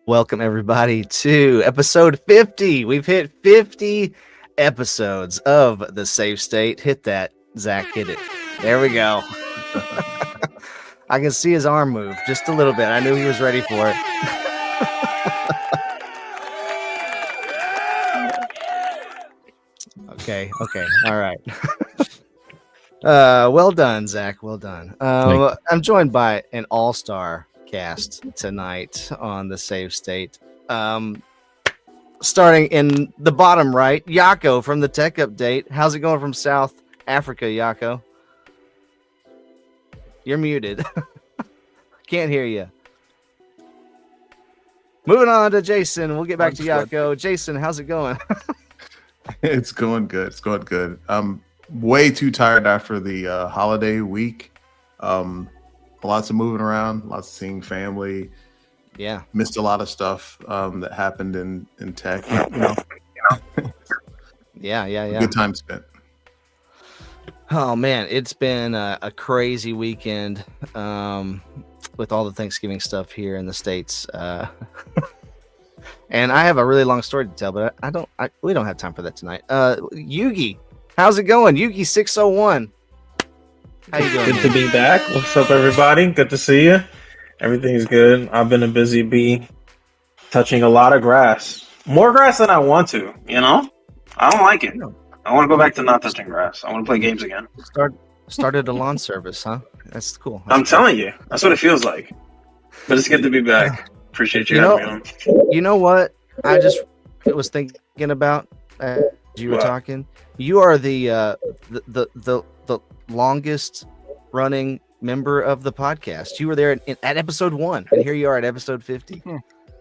Welcome, everybody, to episode 50. We've hit 50 episodes of The Safe State. Hit that, Zach. Hit it. There we go. I can see his arm move just a little bit. I knew he was ready for it. Okay. All right. Well done, Zach. Well done. I'm joined by an all-star cast tonight on The Safe State. Starting in the bottom right, Yako from the Tech Update. How's it going from South Africa, Yako? You're muted. Can't hear you. Moving on to Jason. We'll get back to Yako. Jason, how's it going? It's going good. It's going good. I'm way too tired after the holiday week. Lots of moving around, lots of seeing family. Yeah. Missed a lot of stuff that happened in tech. Yeah. Good time spent. Oh, man. It's been a crazy weekend with all the Thanksgiving stuff here in the States. And I have a really long story to tell, but we don't have time for that tonight. Yugi, how's it going? Yugi 601. How you doing? Good to be back. What's up, everybody? Good to see you. Everything's good. I've been a busy bee, touching a lot of grass. More grass than I want to, I don't like it. I want to go back to not touching grass. I want to play games again. Started a lawn service, huh? That's cool. I'm telling you. That's what it feels like. But it's good to be back. Appreciate you having me on. You know what? I just was thinking about as you were talking. You are the longest running member of the podcast. You were there at episode 1, and here you are at episode 50.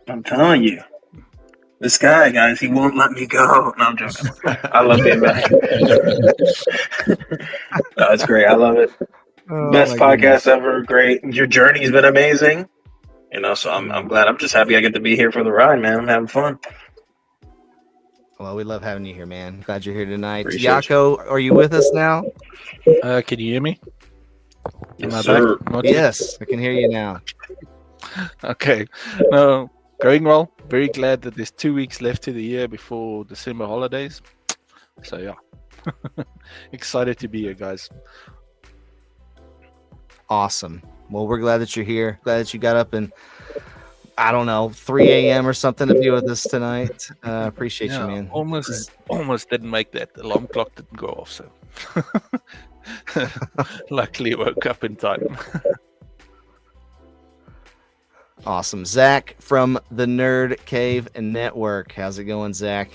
I'm telling you. This guy, guys, he won't let me go. No, I'm joking. I love being back. No, it's great. I love it. Best podcast ever. Great. Your journey's been amazing. So I'm glad. I'm just happy I get to be here for the ride, man. I'm having fun. Well, we love having you here, man. Glad you're here tonight. Appreciate Yako, are you with us now? Can you hear me? Yes, sir. Yes, I can hear you now. Okay. No, going well. Very glad that there's 2 weeks left to the year before December holidays. So, yeah. Excited to be here, guys. Awesome. Well, we're glad that you're here. Glad that you got up and 3 a.m. or something to be with us tonight. Appreciate you, man. Almost didn't make that. The alarm clock didn't go off, so luckily woke up in time. Awesome. Zach from the Nerd Cave Network. How's it going, Zach?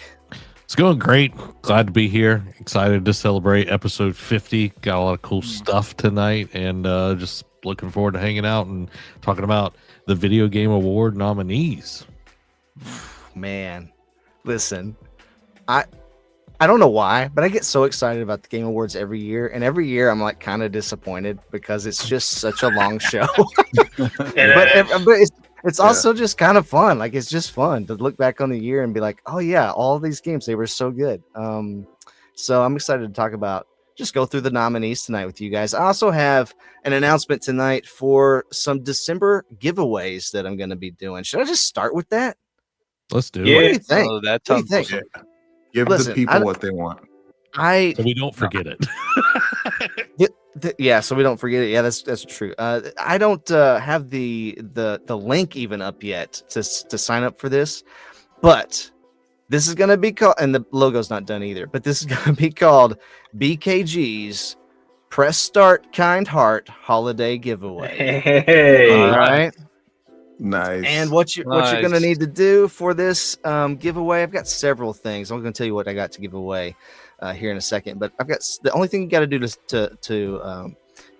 It's going great. Glad to be here. Excited to celebrate episode 50. Got a lot of cool stuff tonight, and just looking forward to hanging out and talking about the Video Game Award nominees. Man, listen, I don't know why, but I get so excited about the Game Awards every year, and every year I'm like kind of disappointed because it's just such a long show. but it's also just kind of fun. Like, it's just fun to look back on the year and be like, oh yeah, all these games, they were so good. So I'm excited to talk about, just go through the nominees tonight with you guys. I also have an announcement tonight for some December giveaways that I'm going to be doing. Should I just start with that? Let's do What do it. you think? Oh, that What do you sounds think? Give Listen, the people what they want. So we don't forget it. Yeah, so we don't forget it. Yeah, that's true. I don't have the link even up yet to sign up for this, but this is going to be called, and the logo's not done either, but this is going to be called BKG's Press Start Kind Heart Holiday Giveaway. Hey. All right. Nice. And what you're going to need to do for this giveaway, I've got several things. I'm going to tell you what I got to give away here in a second, but I've got the only thing you got to do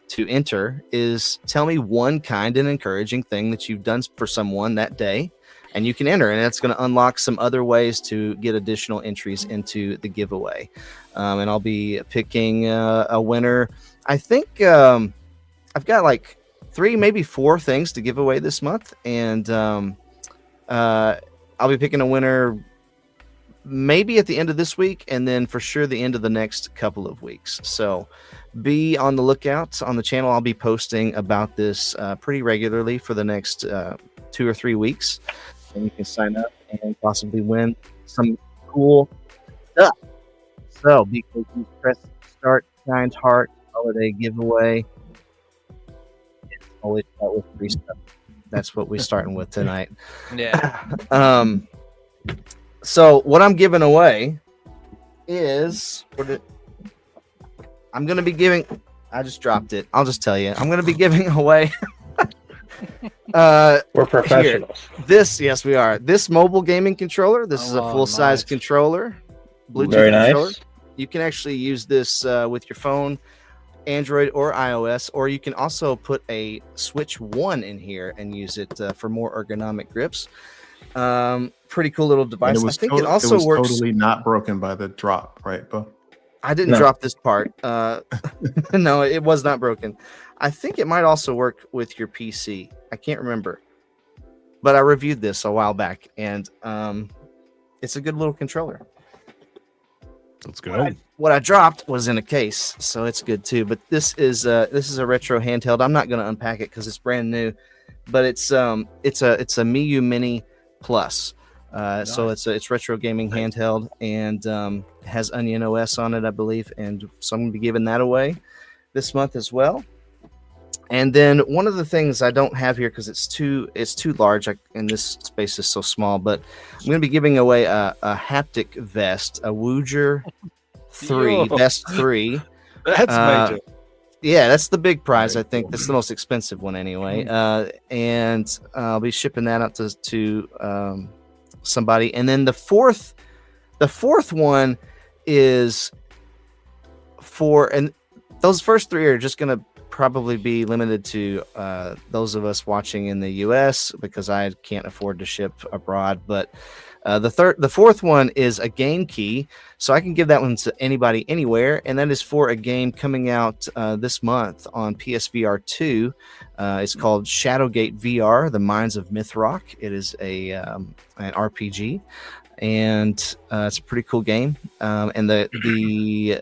to enter is tell me one kind and encouraging thing that you've done for someone that day, and you can enter, and that's going to unlock some other ways to get additional entries into the giveaway. And I'll be picking a winner. I think I've got like 3, maybe 4 things to give away this month, and I'll be picking a winner maybe at the end of this week, and then for sure the end of the next couple of weeks. So be on the lookout on the channel. I'll be posting about this pretty regularly for the next 2 or 3 weeks. and you can sign up and possibly win some cool stuff. So BKG press start, Giant Heart holiday giveaway. It's always start with free stuff. That's what we're starting with tonight. Yeah. So what I'm giving away is I'm going to be giving. I just dropped it. I'll just tell you. I'm going to be giving away. We're professionals. Yes, we are. This mobile gaming controller. This is a full-size controller, Bluetooth Very controller. nice. You can actually use this with your phone, Android or iOS, or you can also put a Switch 1 in here and use it for more ergonomic grips. Pretty cool little device. I think it also works. Totally not broken by the drop, right, Bo? I didn't drop this part. No, it was not broken. I think it might also work with your PC. I can't remember, but I reviewed this a while back, and it's a good little controller. Let's go. What I dropped was in a case, so it's good too. But this is a retro handheld. I'm not going to unpack it because it's brand new, but it's a Miyu Mini Plus. Nice. So it's retro gaming handheld, and has Onion OS on it, I believe. And so I'm going to be giving that away this month as well. And then one of the things I don't have here because it's too large, and this space is so small, but I'm going to be giving away a haptic vest, a Wooger 3 Vest 3. That's major. Yeah, that's the big prize. I think that's the most expensive one anyway. And I'll be shipping that out to somebody. And then the fourth one is and those first three are just going to probably be limited to those of us watching in the US because I can't afford to ship abroad. But the fourth one is a game key, so I can give that one to anybody anywhere, and that is for a game coming out this month on PSVR 2. It's called Shadowgate VR: The Mines of Mythrock. It is an RPG, and it's a pretty cool game. And the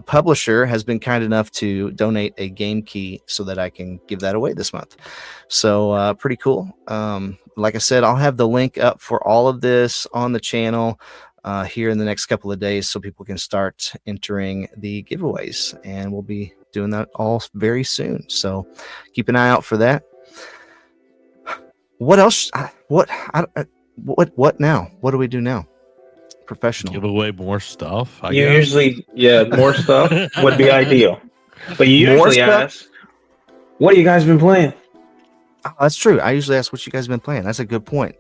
publisher has been kind enough to donate a game key so that I can give that away this month. So pretty cool. Like I said, I'll have the link up for all of this on the channel here in the next couple of days so people can start entering the giveaways, and we'll be doing that all very soon. So keep an eye out for that. What else? What now? What do we do now? Professional. Give away more stuff. I You guess. usually, more stuff would be ideal. But you More usually stuff? ask, what have you guys been playing? Oh, that's true. I usually ask what you guys have been playing. That's a good point.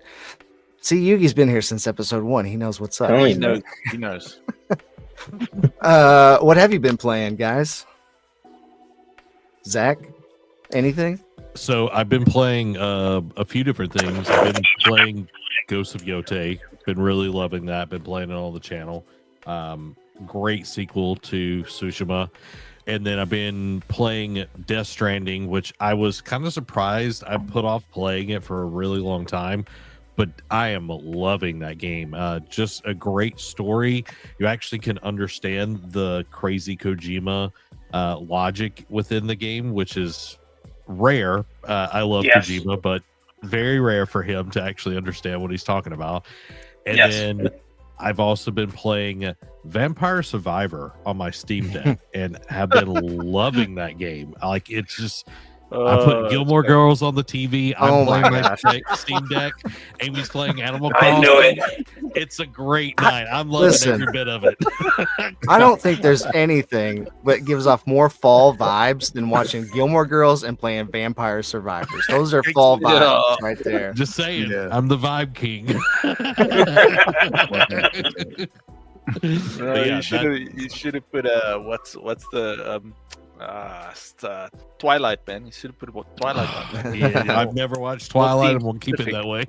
See, Yugi's been here since episode 1. He knows what's up. Oh, He yeah. knows. He knows. What have you been playing, guys? Zach? Anything? So I've been playing a few different things. I've been playing Ghosts of Yotei. Been really loving that. Been playing it on the channel. Great sequel to Tsushima. And then I've been playing Death Stranding, which I was kind of surprised I put off playing it for a really long time. But I am loving that game. Just a great story. You actually can understand the crazy Kojima logic within the game, which is rare. I love Kojima, but very rare for him to actually understand what he's talking about. And then I've also been playing Vampire Survivor on my Steam Deck and have been loving that game. Like, it's just I put Gilmore Girls on the TV. I'm playing my Steam Deck. Amy's playing Animal Crossing. I know it. It's a great night. I'm loving every bit of it. I don't think there's anything that gives off more fall vibes than watching Gilmore Girls and playing Vampire Survivors. Those are fall vibes right there. Just saying, I'm the vibe king. You should have put what's the Twilight, man. You should have put Twilight on. Yeah, I've never watched Twilight, and we'll keep it that way.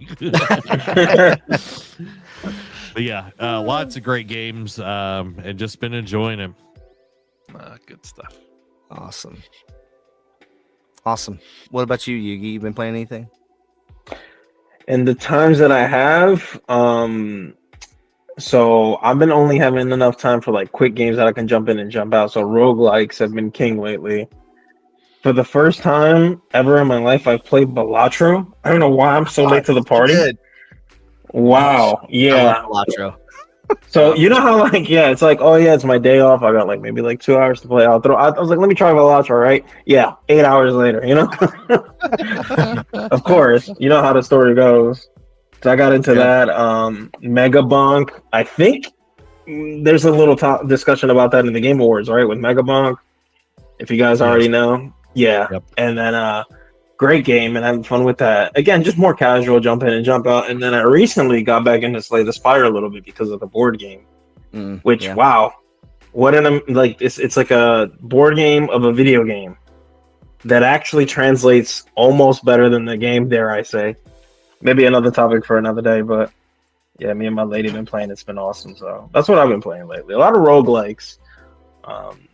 But yeah, lots of great games, and just been enjoying them. Good stuff. Awesome. What about you, Yugi? You been playing anything? And the times that I have, so I've been only having enough time for like quick games that I can jump in and jump out. So roguelikes have been king lately. For the first time ever in my life, I've played Balatro. I don't know why I'm so late to the party. Good. Wow. I Yeah. love Balatro. So you know how like it's like, oh yeah, it's my day off. I got like maybe like 2 hours to play. I was like, let me try Balatro, right? Yeah, 8 hours later, Of course, you know how the story goes. So I got into that. Mega Bonk. I think there's a little discussion about that in the Game Awards, right? With Mega Bonk. If you guys already know. Yeah. Yep. And then great game and having fun with that. Again, just more casual, jump in and jump out. And then I recently got back into Slay the Spire a little bit because of the board game. Which wow. What it's like a board game of a video game that actually translates almost better than the game, dare I say. Maybe another topic for another day, but yeah, me and my lady been playing. It's been awesome. So that's what I've been playing lately. A lot of roguelikes.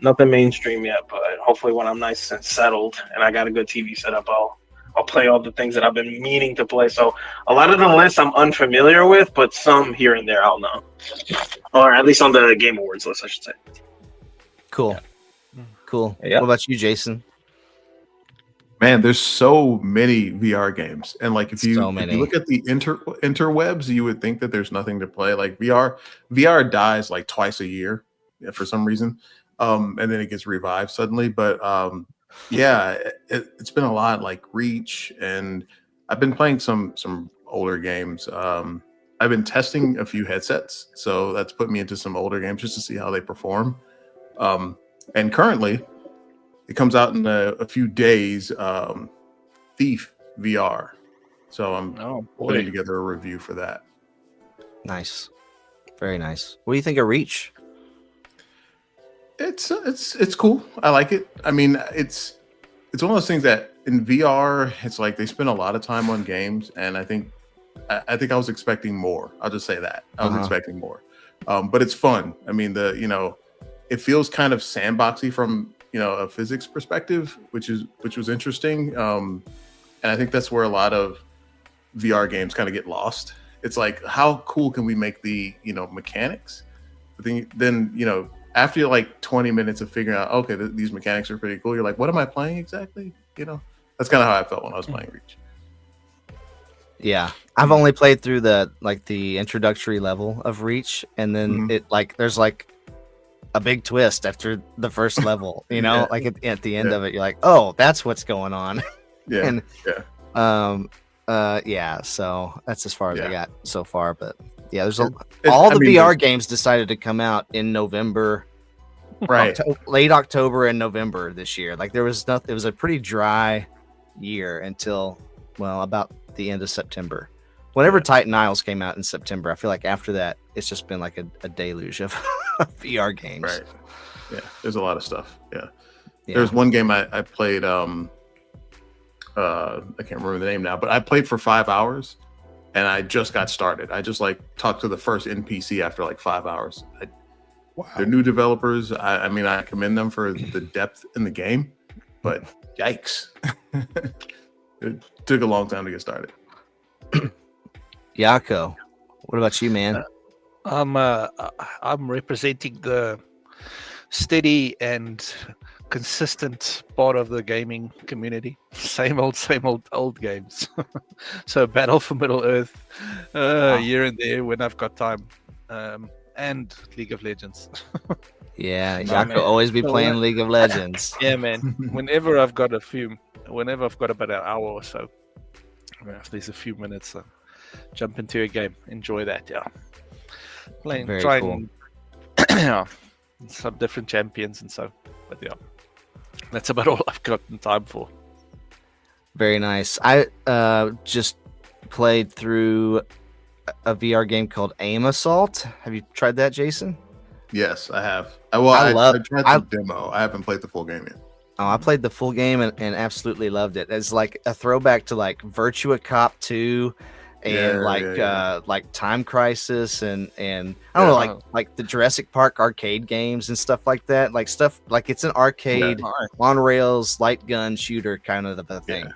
Nothing mainstream yet, but hopefully when I'm nice and settled and I got a good TV set up, I'll play all the things that I've been meaning to play. So a lot of the lists I'm unfamiliar with, but some here and there I'll know. Or at least on the Game Awards list, I should say. Cool. Cool. Yeah. What about you, Jason? Man, there's so many VR games, and like if you look at the interwebs, you would think that there's nothing to play. Like VR dies like twice a year for some reason, and then it gets revived suddenly. But yeah, it's been a lot, like Reach, and I've been playing some older games. I've been testing a few headsets, so that's put me into some older games just to see how they perform. And currently, it comes out in a few days. Thief VR, so I'm putting together a review for that. Nice, very nice. What do you think of Reach? It's cool. I like it. I mean, it's one of those things that in VR, it's like they spend a lot of time on games, and I think I was expecting more. I'll just say that I was expecting more, but it's fun. I mean, it feels kind of sandboxy from a physics perspective, which was interesting. And I think that's where a lot of VR games kind of get lost. It's like, how cool can we make the mechanics? But then after you're like 20 minutes of figuring out, okay, these mechanics are pretty cool, you're like, what am I playing exactly? That's kind of how I felt when I was playing Reach. Yeah, I've only played through the introductory level of Reach, and then there's like a big twist after the first level, like at the end of it, you're like, oh, that's what's going on. Yeah. So that's as far as I got so far. But yeah, there's all the VR games decided to come out in November, right? Late October and November this year. Like there was nothing. It was a pretty dry year until about the end of September. Whenever Titan Isles came out in September, I feel like after that, it's just been like a deluge of VR games. Right. Yeah. There's a lot of stuff. Yeah. There's one game I played. I can't remember the name now, but I played for 5 hours, and I just got started. I just talked to the first NPC after 5 hours. Wow. They're new developers. I mean, I commend them for the depth in the game, but yikes. It took a long time to get started. Yako, what about you, man? I'm representing the steady and consistent part of the gaming community. Same old games. So Battle for Middle Earth, here and there when I've got time, and League of Legends. Yeah, Yako always be playing League of Legends. Yeah, man. Whenever I've got about an hour or so, if there's a few minutes, jump into a game, enjoy that. Yeah, trying some different champions and so. But yeah, that's about all I've got time for. Very nice. I just played through a VR game called Aim Assault. Have you tried that, Jason? Yes, I have. I tried the demo. I haven't played the full game yet. Oh, I played the full game and absolutely loved it. It's like a throwback to Virtua Cop 2 and like Time Crisis and I don't know, like the Jurassic Park arcade games and stuff like that. Like stuff like it's an arcade on rails light gun shooter kind of a thing.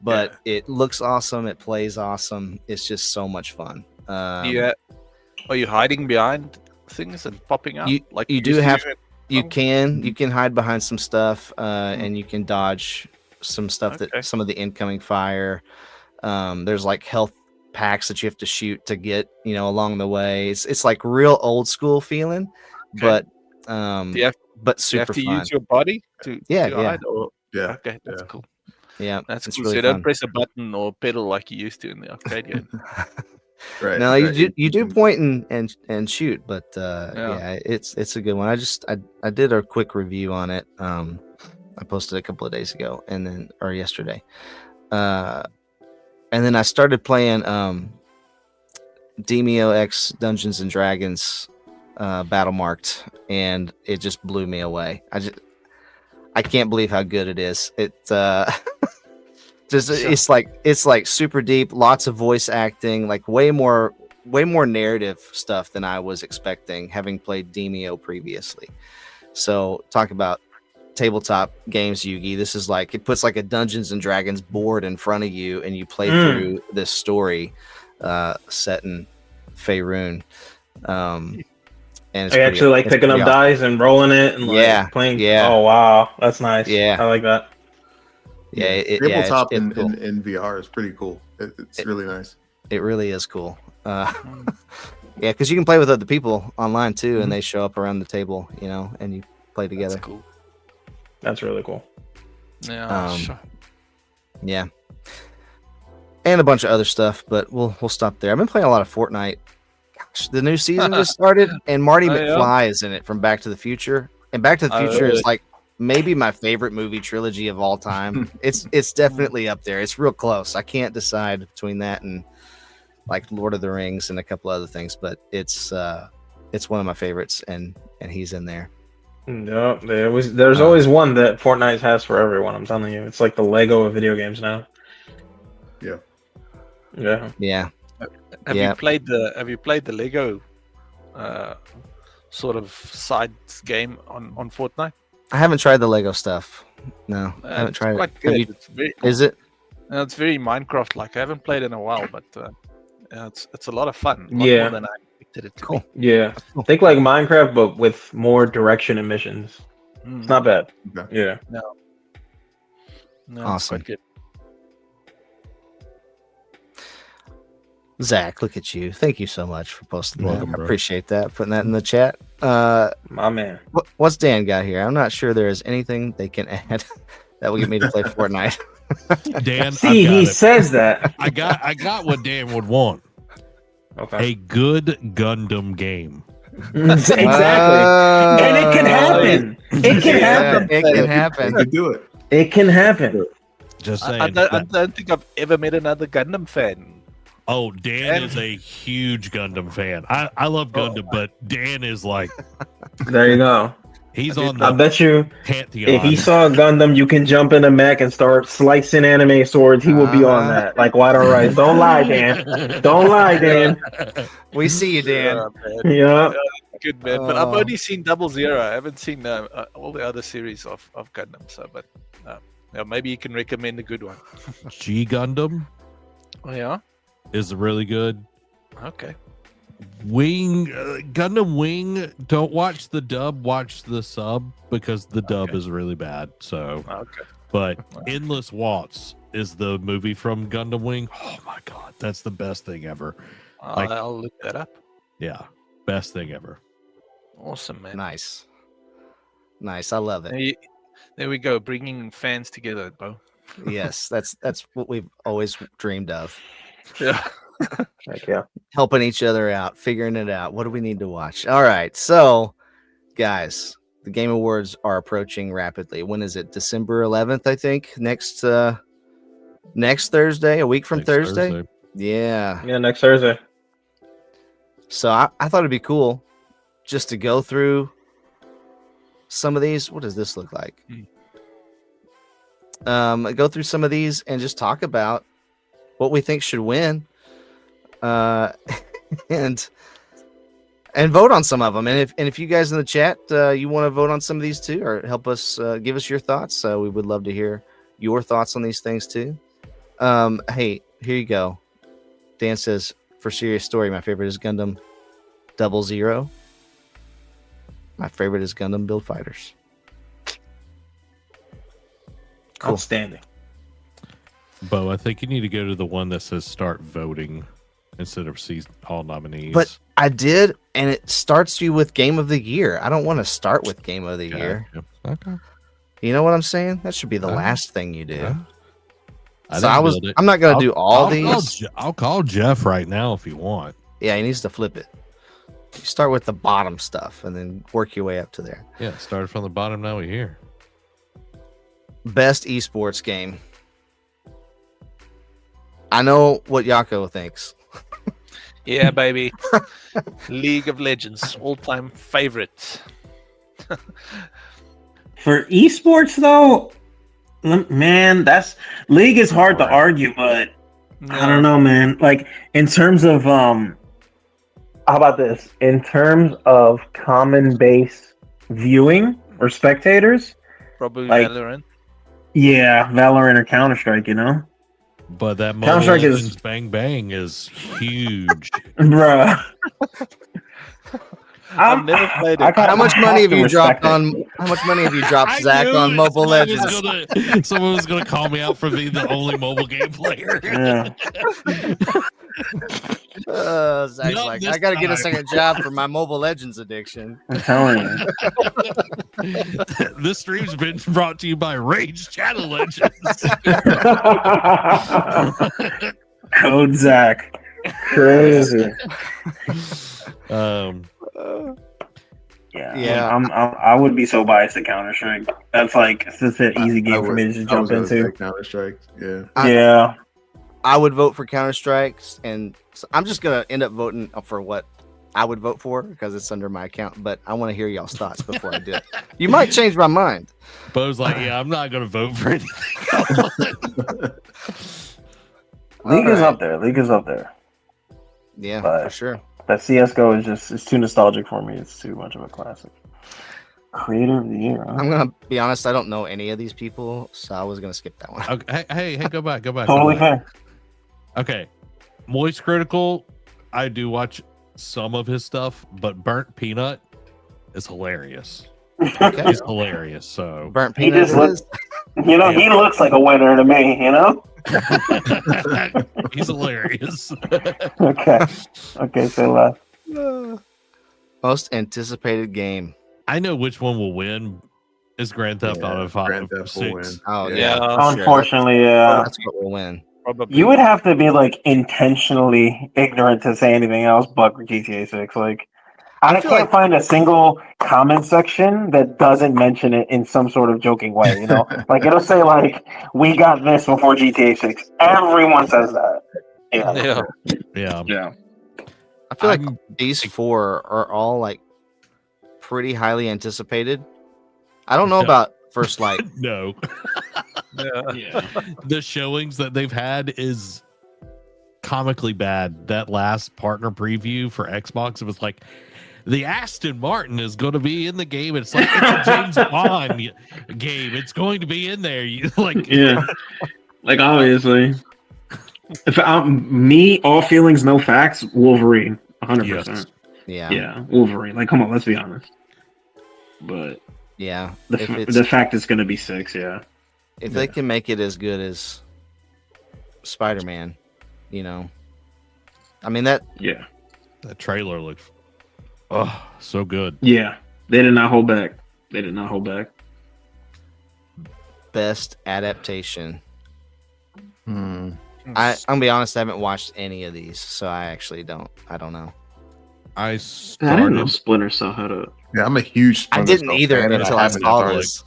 But it looks awesome. It plays awesome. It's just so much fun. Are you hiding behind things and popping up? You do have You can hide behind some stuff, and you can dodge some stuff that some of the incoming fire. There's like health packs that you have to shoot to get, along the way. It's like real old school feeling, but super to fun. use your body to hide? Yeah. Okay, that's cool. Yeah, that's cool. Really so you don't press a button or pedal like you used to in the arcade game. Right. No, you do point and shoot, but it's a good one. I did a quick review on it. I posted a couple of days ago or yesterday. And then I started playing Demio X Dungeons and Dragons Battle Marked, and it just blew me away. I can't believe how good it is. It's like super deep, lots of voice acting, like way more narrative stuff than I was expecting, having played Demio previously. So talk about tabletop games, Yugi. This is like, it puts like a Dungeons and Dragons board in front of you, and you play through this story set in Faerun. And it's actually like picking up dice and rolling it and playing. Yeah. Oh wow, that's nice. Yeah, I like that. Yeah, tabletop in VR is pretty cool. It's really nice. It really is cool. Yeah, because you can play with other people online too, and they show up around the table, and you play together. That's cool. That's really cool. Yeah, sure. Yeah, and a bunch of other stuff, but we'll stop there. I've been playing a lot of Fortnite. Gosh, the new season just started, and Marty McFly is in it from Back to the Future, and Back to the Future is like maybe my favorite movie trilogy of all time. It's definitely up there. It's real close. I can't decide between that and like Lord of the Rings and a couple other things, but it's one of my favorites, and he's in there. No, there's always one that Fortnite has for everyone. I'm telling you, it's like the Lego of video games now. Yeah. Have you played the Lego sort of side game on Fortnite? I haven't tried the Lego stuff. No, I haven't tried it. Good. Is it? It's very Minecraft like. I haven't played in a while, but it's a lot of fun. A lot more than I expected it to be. Yeah, think like Minecraft, but with more direction and missions. It's not bad. Yeah. No, awesome. Quite good. Zach, look at you. Thank you so much for posting that. I appreciate that. Putting that in the chat. My man. What's Dan got here? I'm not sure there is anything they can add that will get me to play Fortnite. Dan, he says that. I got what Dan would want. Okay. A good Gundam game. Exactly. And it can happen. It can happen. It can happen. You can do it. It can happen. Just saying. I don't think I've ever met another Gundam fan. Oh, Dan is a huge Gundam fan. I love Gundam, but Dan is like... There you go. He's on the I bet you Pantheon. If he saw a Gundam, you can jump in a mech and start slicing anime swords. He will be on that. Like white on rice. Don't lie, Dan. Don't lie, Dan. We see you, Dan. Yeah. Good man. But I've only seen 00. I haven't seen all the other series of Gundam. So, but maybe you can recommend a good one. G Gundam. Oh yeah. Is really good. Okay. Gundam Wing. Don't watch the dub. Watch the sub because the dub is really bad. So, but Endless Waltz is the movie from Gundam Wing. Oh my god, that's the best thing ever. I'll look that up. Yeah, best thing ever. Awesome, man. Nice. I love it. There we go, bringing fans together, Bo. Yes, that's what we've always dreamed of. Yeah. Heck yeah. Helping each other out, figuring it out. What do we need to watch? All right. So, guys, the Game Awards are approaching rapidly. When is it? December 11th, I think. Next Thursday, a week from Thursday. Yeah. Yeah, next Thursday. So I thought it'd be cool just to go through some of these. What does this look like? Go through some of these and just talk about what we think should win, and vote on some of them. And if you guys in the chat you want to vote on some of these too, or help us give us your thoughts, we would love to hear your thoughts on these things too. Hey, here you go. Dan says, for serious story, my favorite is Gundam 00. My favorite is Gundam Build Fighters. Cool. Outstanding. Bo, I think you need to go to the one that says start voting instead of see all nominees. But I did, and it starts you with Game of the Year. I don't want to start with Game of the Year. Okay. You know what I'm saying? That should be the last thing you do. I'm not going to do all these. I'll call Jeff right now if you want. Yeah, he needs to flip it. You start with the bottom stuff and then work your way up to there. Yeah, started from the bottom. Now we're here. Best esports game. I know what Yako thinks. Yeah, baby. League of Legends, all-time favorite. For esports, though, man, that's League is hard to argue, but I don't know, man. Like in terms of how about this? In terms of common base viewing or spectators, probably like, Valorant. Yeah, Valorant or Counter-Strike, you know. But that Mobile Legends Bang Bang is huge, bruh. I've never played it. How much money have you dropped, Zach, on Mobile Legends? Someone was gonna call me out for being the only mobile game player. Yeah. Zach's like, I gotta get a second job for my Mobile Legends addiction. I'm telling you. This stream's been brought to you by Rage Channel Legends. Code Zach. Crazy. I would be so biased to Counter-Strike. That's like it's just an easy game for me to just jump into. Counter-Strike, yeah. I would vote for Counter-Strike, and so I'm just gonna end up voting for what I would vote for because it's under my account. But I want to hear y'all's thoughts before I do it. You might change my mind. Bo's like, yeah, I'm not gonna vote for anything. League is up there. Yeah, but for sure. That CS:GO is too nostalgic for me. It's too much of a classic. Creator of the Year. Huh? I'm gonna be honest. I don't know any of these people, so I was gonna skip that one. Okay, hey, go back. Totally fair. Okay, Moist Critical. I do watch some of his stuff, but Burnt Peanut is hilarious. Okay. He's hilarious. So Burnt Peanut. He looks like a winner to me. You know. He's hilarious. Okay, so left. Most anticipated game. I know which one will win. Is Grand Theft Auto 5 Grand Theft 6. Oh yeah. Unfortunately, yeah. That's what will win. Probably. You would have to be like intentionally ignorant to say anything else but GTA 6. Like I can't find a single comment section that doesn't mention it in some sort of joking way, you know? Like it'll say like, we got this before GTA 6. Everyone says that. Yeah. I feel like these four are all like pretty highly anticipated. I don't know about First Light. No. Yeah. The showings that they've had is comically bad. That last partner preview for Xbox, it was like, the Aston Martin is going to be in the game. It's like it's a James Bond game. It's going to be in there. Like obviously. If me, all feelings, no facts. Wolverine, 100%. Yes. Yeah, Wolverine. Like, come on, let's be honest. But yeah, the fact it's going to be 6. Yeah. If they can make it as good as Spider-Man, you know, I mean that. Yeah. That trailer looks. Oh, so good. Yeah, they did not hold back. Best adaptation. I'm gonna be honest. I haven't watched any of these, so I actually don't. I don't know. I didn't know Splinter Cell had a. Yeah, I'm a huge. I didn't either until I saw this.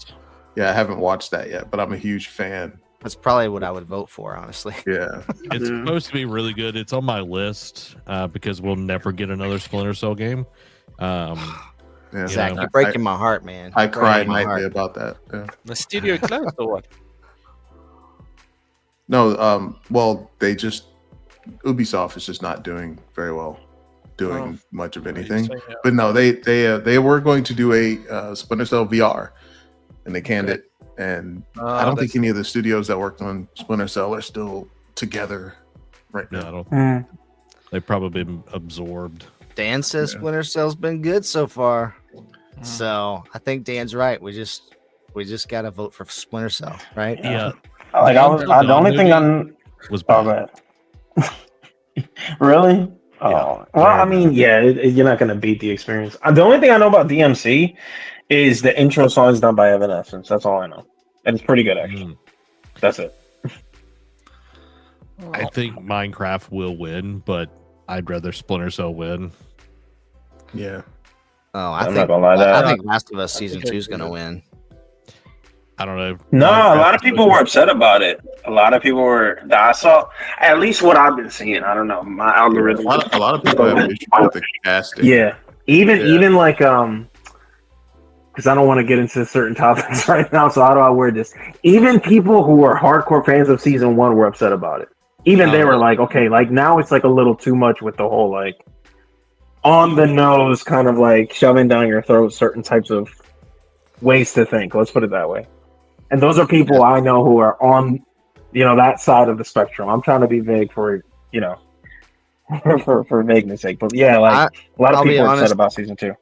Yeah, I haven't watched that yet, but I'm a huge fan. That's probably what I would vote for, honestly. Yeah, it's supposed to be really good. It's on my list because we'll never get another Splinter Cell game. Zach, you're breaking my heart, man. I cried nightly about that. Yeah. The studio closed or what? No, well, Ubisoft is just not doing very well, much of anything. But no, they were going to do a Splinter Cell VR, and they canned it. And I don't think any of the studios that worked on Splinter Cell are still together right now. I don't. They've probably been absorbed. Dan says Splinter Cell's been good so far. So I think Dan's right. We just got to vote for Splinter Cell, right? Yeah. Like the only thing was bad. Really? Oh, yeah, well, I mean, you're not gonna beat the experience. The only thing I know about DMC is the intro song is done by Evanescence. That's all I know, and it's pretty good actually. That's it. I think Minecraft will win, but I'd rather Splinter Cell win. Yeah. Oh, I'm not gonna lie. I think Last of Us Season 2 is gonna win. I don't know. No, a lot of people were upset about it. A lot of people were. I saw, at least what I've been seeing. I don't know. My algorithm. A lot of people have issues with the casting. Yeah, even like because I don't want to get into certain topics right now. So how do I word this? Even people who are hardcore fans of season 1 were upset about it. Even they were like, okay, like now it's like a little too much with the whole like on the nose kind of like shoving down your throat certain types of ways to think. Let's put it that way. And those are people I know who are on, that side of the spectrum. I'm trying to be vague for, for vagueness sake. But yeah, like a lot of people are upset about season 2.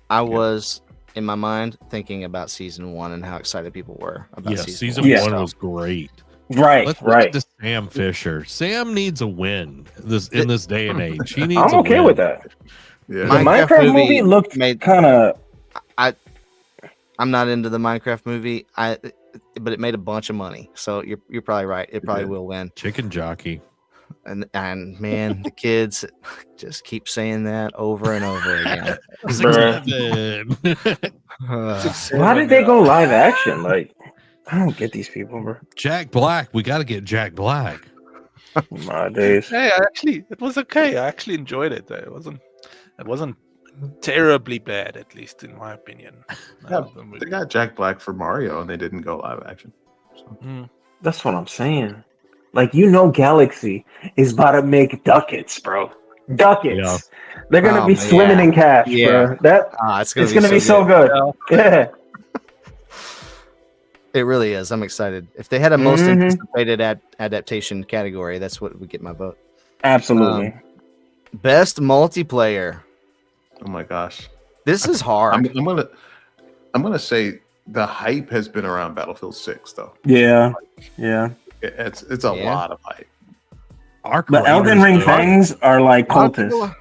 I was in my mind thinking about season 1 and how excited people were about season 1 was great. Right, Let's look at Sam Fisher. Sam needs a win in this day and age. He needs. I'm okay with that. Yeah. The Minecraft movie looked kind of. I'm not into the Minecraft movie. But it made a bunch of money, so you're probably right. It probably will win. Chicken jockey. And man, the kids just keep saying that over and over again. Why did they go live action? Like, I don't get these people, bro. Jack Black. We got to get Jack Black. My days. Hey, it was okay. I actually enjoyed it. It wasn't terribly bad, at least in my opinion. Yeah, they got Jack Black for Mario, and they didn't go live action. So. That's what I'm saying. Like, Galaxy is about to make ducats, bro. Ducats. Yeah. They're gonna be swimming in cash, bro. It's gonna be so good. Yeah. It really is. I'm excited. If they had a most anticipated adaptation category, that's what would get my vote. Absolutely. Best multiplayer. Oh my gosh, this is hard. I'm gonna say the hype has been around Battlefield 6 though. Yeah. It's a lot of hype. But Elden Ring fans are like cultists.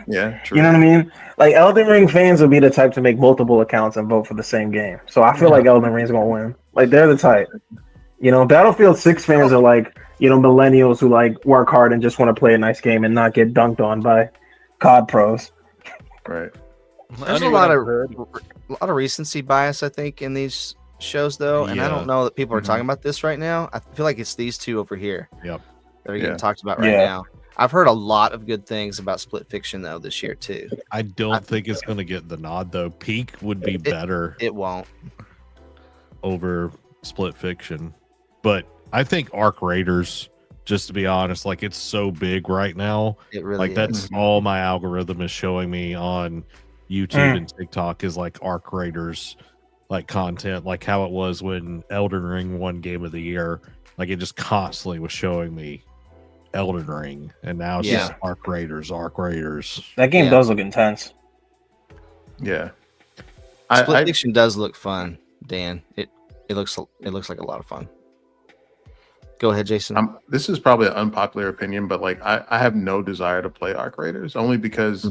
Yeah, true. You know what I mean? Like Elden Ring fans will be the type to make multiple accounts and vote for the same game. So I feel like Elden Ring's gonna win. Like they're the type. Battlefield 6 fans are like millennials who like work hard and just want to play a nice game and not get dunked on by COD pros. Right. There's a lot of recency bias, I think, in these shows, though, and I don't know that people are talking about this right now. I feel like it's these two over here that are getting talked about right now. I've heard a lot of good things about Split Fiction, though, this year, too. I don't think it's going to get the nod, though. Peak would be better. It won't. Over Split Fiction. But I think Arc Raiders, just to be honest, like it's so big right now. It really that's all my algorithm is showing me on YouTube and TikTok is like Arc Raiders like content, like how it was when Elden Ring won Game of the Year. Like it just constantly was showing me Elden Ring, and now it's just Arc Raiders. That game does look intense. Yeah. Split Fiction does look fun, Dan. It looks like a lot of fun. Go ahead, Jason. This is probably an unpopular opinion, but like I have no desire to play Arc Raiders only because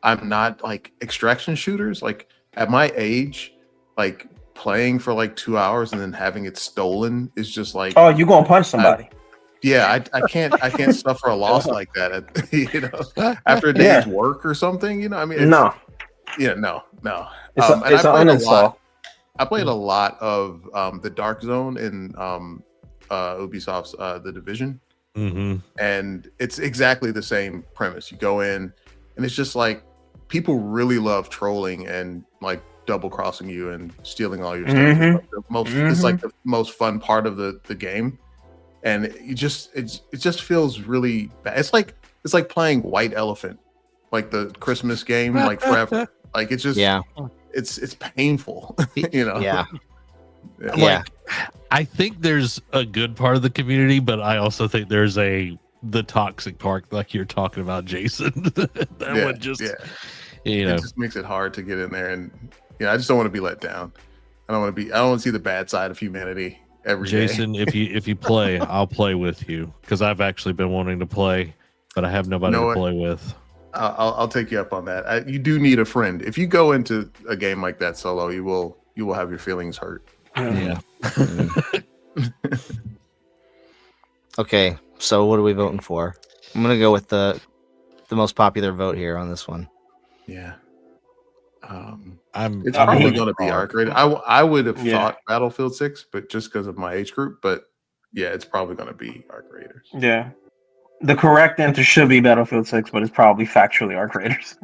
I'm not like extraction shooters. Like at my age, like playing for like 2 hours and then having it stolen is just like, oh, you gonna punch somebody? I can't suffer a loss like that. After a day's work or something. I mean, no. It's an uninstall. I played a lot of the Dark Zone in Ubisoft's The Division, and it's exactly the same premise. You go in, and it's just like people really love trolling and like double crossing you and stealing all your stuff. It's like the most fun part of the game, and it just feels really bad. It's like playing White Elephant, like the Christmas game, like forever. Like it's just it's painful, Like, I think there's a good part of the community, but I also think there's the toxic part, like you're talking about, Jason. You know, it just makes it hard to get in there, and I just don't want to be let down. I don't want to see the bad side of humanity every day. Jason, if you play, I'll play with you because I've actually been wanting to play, but I have nobody to play with. I'll take you up on that. You do need a friend. If you go into a game like that solo, you will have your feelings hurt. Yeah. Okay, so what are we voting for? I'm gonna go with the most popular vote here on this one. Yeah. It's probably going to be arc rated. I would have thought Battlefield 6, but just because of my age group. But yeah, it's probably going to be arc raiders. Yeah. The correct answer should be Battlefield 6, but it's probably factually arc raiders.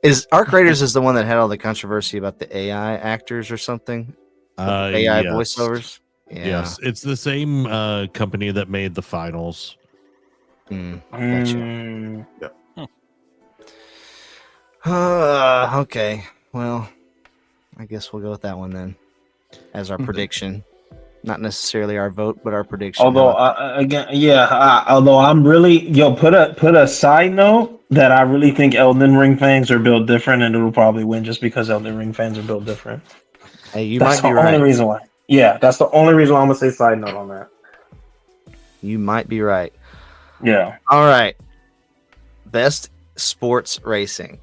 Is Arc Raiders the one that had all the controversy about the AI actors or something? AI voiceovers? Yeah. Yes, it's the same company that made the finals. Gotcha. Yep. Okay. Well, I guess we'll go with that one then as our prediction. Not necessarily our vote, but our prediction. Although although I'm really put a side note that I really think Elden Ring fans are built different, and it'll probably win just because Elden Ring fans are built different. Hey, that's might be right. That's the only reason why. Yeah, that's the only reason why I'm gonna say side note on that. You might be right. Yeah. All right. Best sports racing.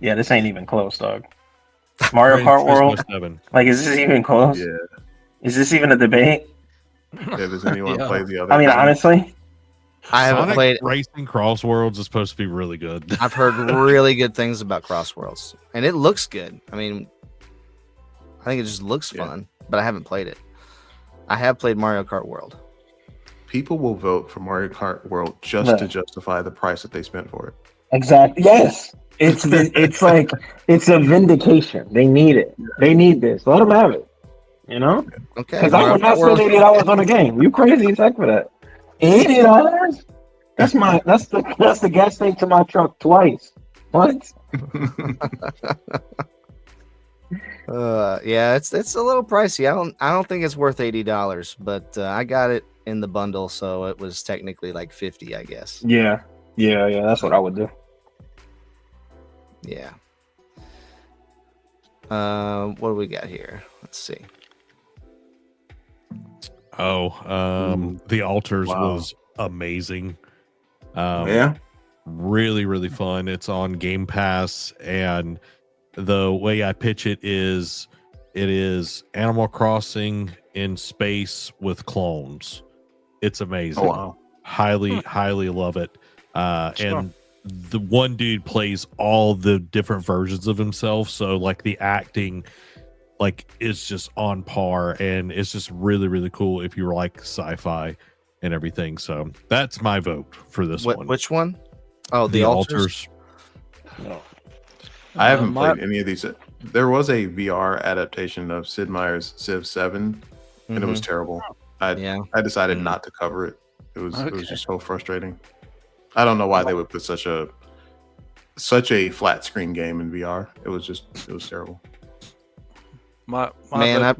Yeah, this ain't even close, dog. Mario Kart World. Like, is this even close? Yeah. Is this even a debate? Yeah, does anyone play the other? I mean, honestly, I haven't played Racing Cross Worlds is supposed to be really good. I've heard really good things about Cross Worlds, and it looks good. I mean, I think it just looks fun, but I haven't played it. I have played Mario Kart World. People will vote for Mario Kart World just to justify the price that they spent for it. Exactly. Yes. It's like it's a vindication. They need it. They need this. Let them have it. You know? Okay. Because I would not spend $80 on a game. You crazy as heck for that? $80? That's the gas tank to my truck twice. What? Yeah, it's a little pricey. I don't think it's worth $80, but I got it in the bundle, so it was technically like $50, I guess. Yeah. That's what I would do. Yeah. What do we got here? Let's see. The Altars was amazing. Really, really fun. It's on Game Pass, and the way I pitch it is Animal Crossing in space with clones. It's amazing. Oh, wow. Highly love it. And the one dude plays all the different versions of himself, so like the acting is just on par, and it's just really, really cool if you like sci-fi and everything. So that's my vote for this one. Which one? Oh, the Altars. No. I haven't played any of these. There was a VR adaptation of Sid Meier's Civ 7, and it was terrible. I decided not to cover it. It was just so frustrating. I don't know why they would put such a flat screen game in VR. It was terrible. My go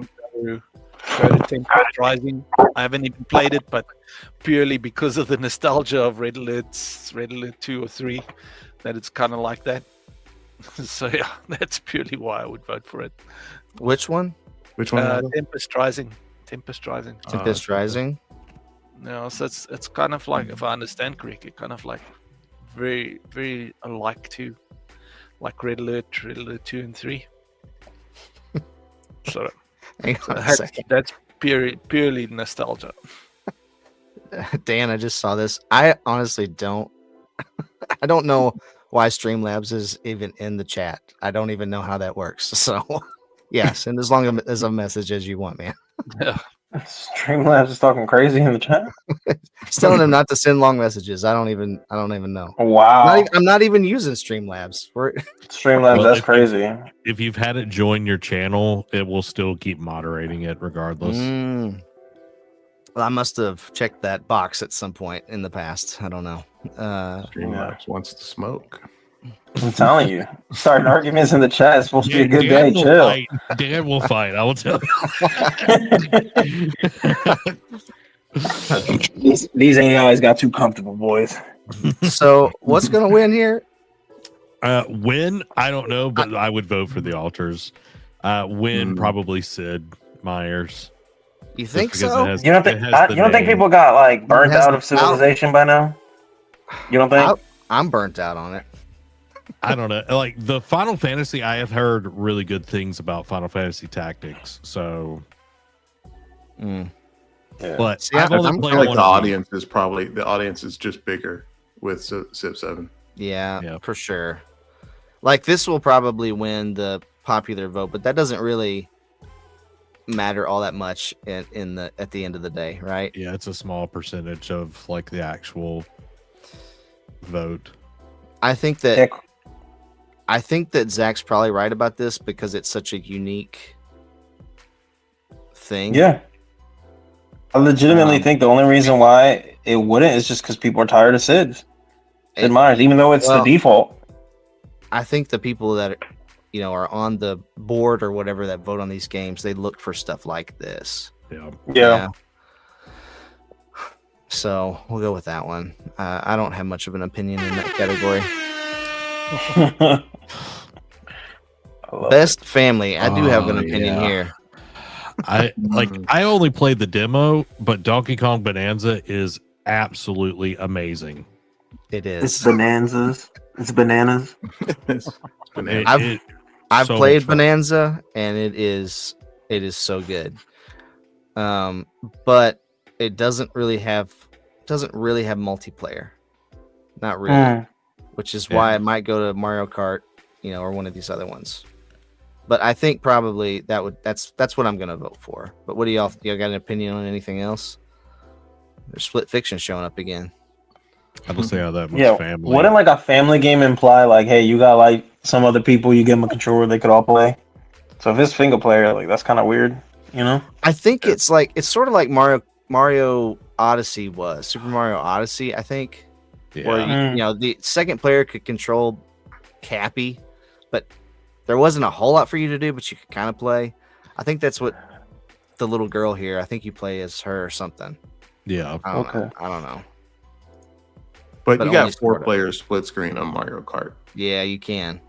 to Tempest Rising. I haven't even played it, but purely because of the nostalgia of Red Alert 2 or 3, that it's kind of like that. So yeah, that's purely why I would vote for it. Which one? Tempest Rising. Tempest Rising. No, so it's kind of like, if I understand correctly, kind of like very, very alike to like Red Alert 2 and 3. So that's purely nostalgia. Dan, I just saw this. I honestly don't know why Streamlabs is even in the chat. I don't even know how that works. So yeah, send as long as a message as you want, man. Yeah. Streamlabs is talking crazy in the chat. He's telling him not to send long messages. I don't even know. Wow. I'm not even using Streamlabs. Streamlabs, that's crazy. If you've had it join your channel, it will still keep moderating it regardless. Well, I must have checked that box at some point in the past. I don't know. Streamlabs wants to smoke. I'm telling you, starting arguments in the chat is supposed to be a good day. Chill. Dan will fight. I will tell you. These AIs got too comfortable, boys. So what's gonna win here? Win, I don't know, but I would vote for the altars. Win, probably Sid Meier's. You think so? You don't think people got like burnt out of Civilization by now? You don't think? I'm burnt out on it. I don't know. Like the Final Fantasy, I have heard really good things about Final Fantasy Tactics. So, but see, I feel like the audience is just bigger with Civ 7. Yeah, for sure. Like this will probably win the popular vote, but that doesn't really matter all that much at the end of the day, right? Yeah, it's a small percentage of like the actual vote. I think that Zach's probably right about this because it's such a unique thing. Yeah. I legitimately think the only reason why it wouldn't is just because people are tired of Sid Meier's, even though it's the default. I think the people that are on the board or whatever that vote on these games, they look for stuff like this. Yeah. So we'll go with that one. I don't have much of an opinion in that category. Best family. I do have an opinion here. I only played the demo, but Donkey Kong Bonanza is absolutely amazing. It is. It's bananas. It's bananas. I've played Bonanza and it is so good. But it doesn't really have multiplayer. Not really. Which is why I might go to Mario Kart, or one of these other ones. But I think probably that's what I'm gonna vote for. But what do y'all got an opinion on anything else? There's Split Fiction showing up again. I will say how that much family. Wouldn't like a family game imply like, hey, you got like some other people, you give them a controller, they could all play? So if it's single player, like that's kind of weird, I think it's sort of like Mario Odyssey was Super Mario Odyssey. I think where the second player could control Cappy, but there wasn't a whole lot for you to do, but you could kind of play. I think that's what the little girl here. I think you play as her or something. Yeah. I don't know. But you got 4 players split screen on Mario Kart. Yeah, you can.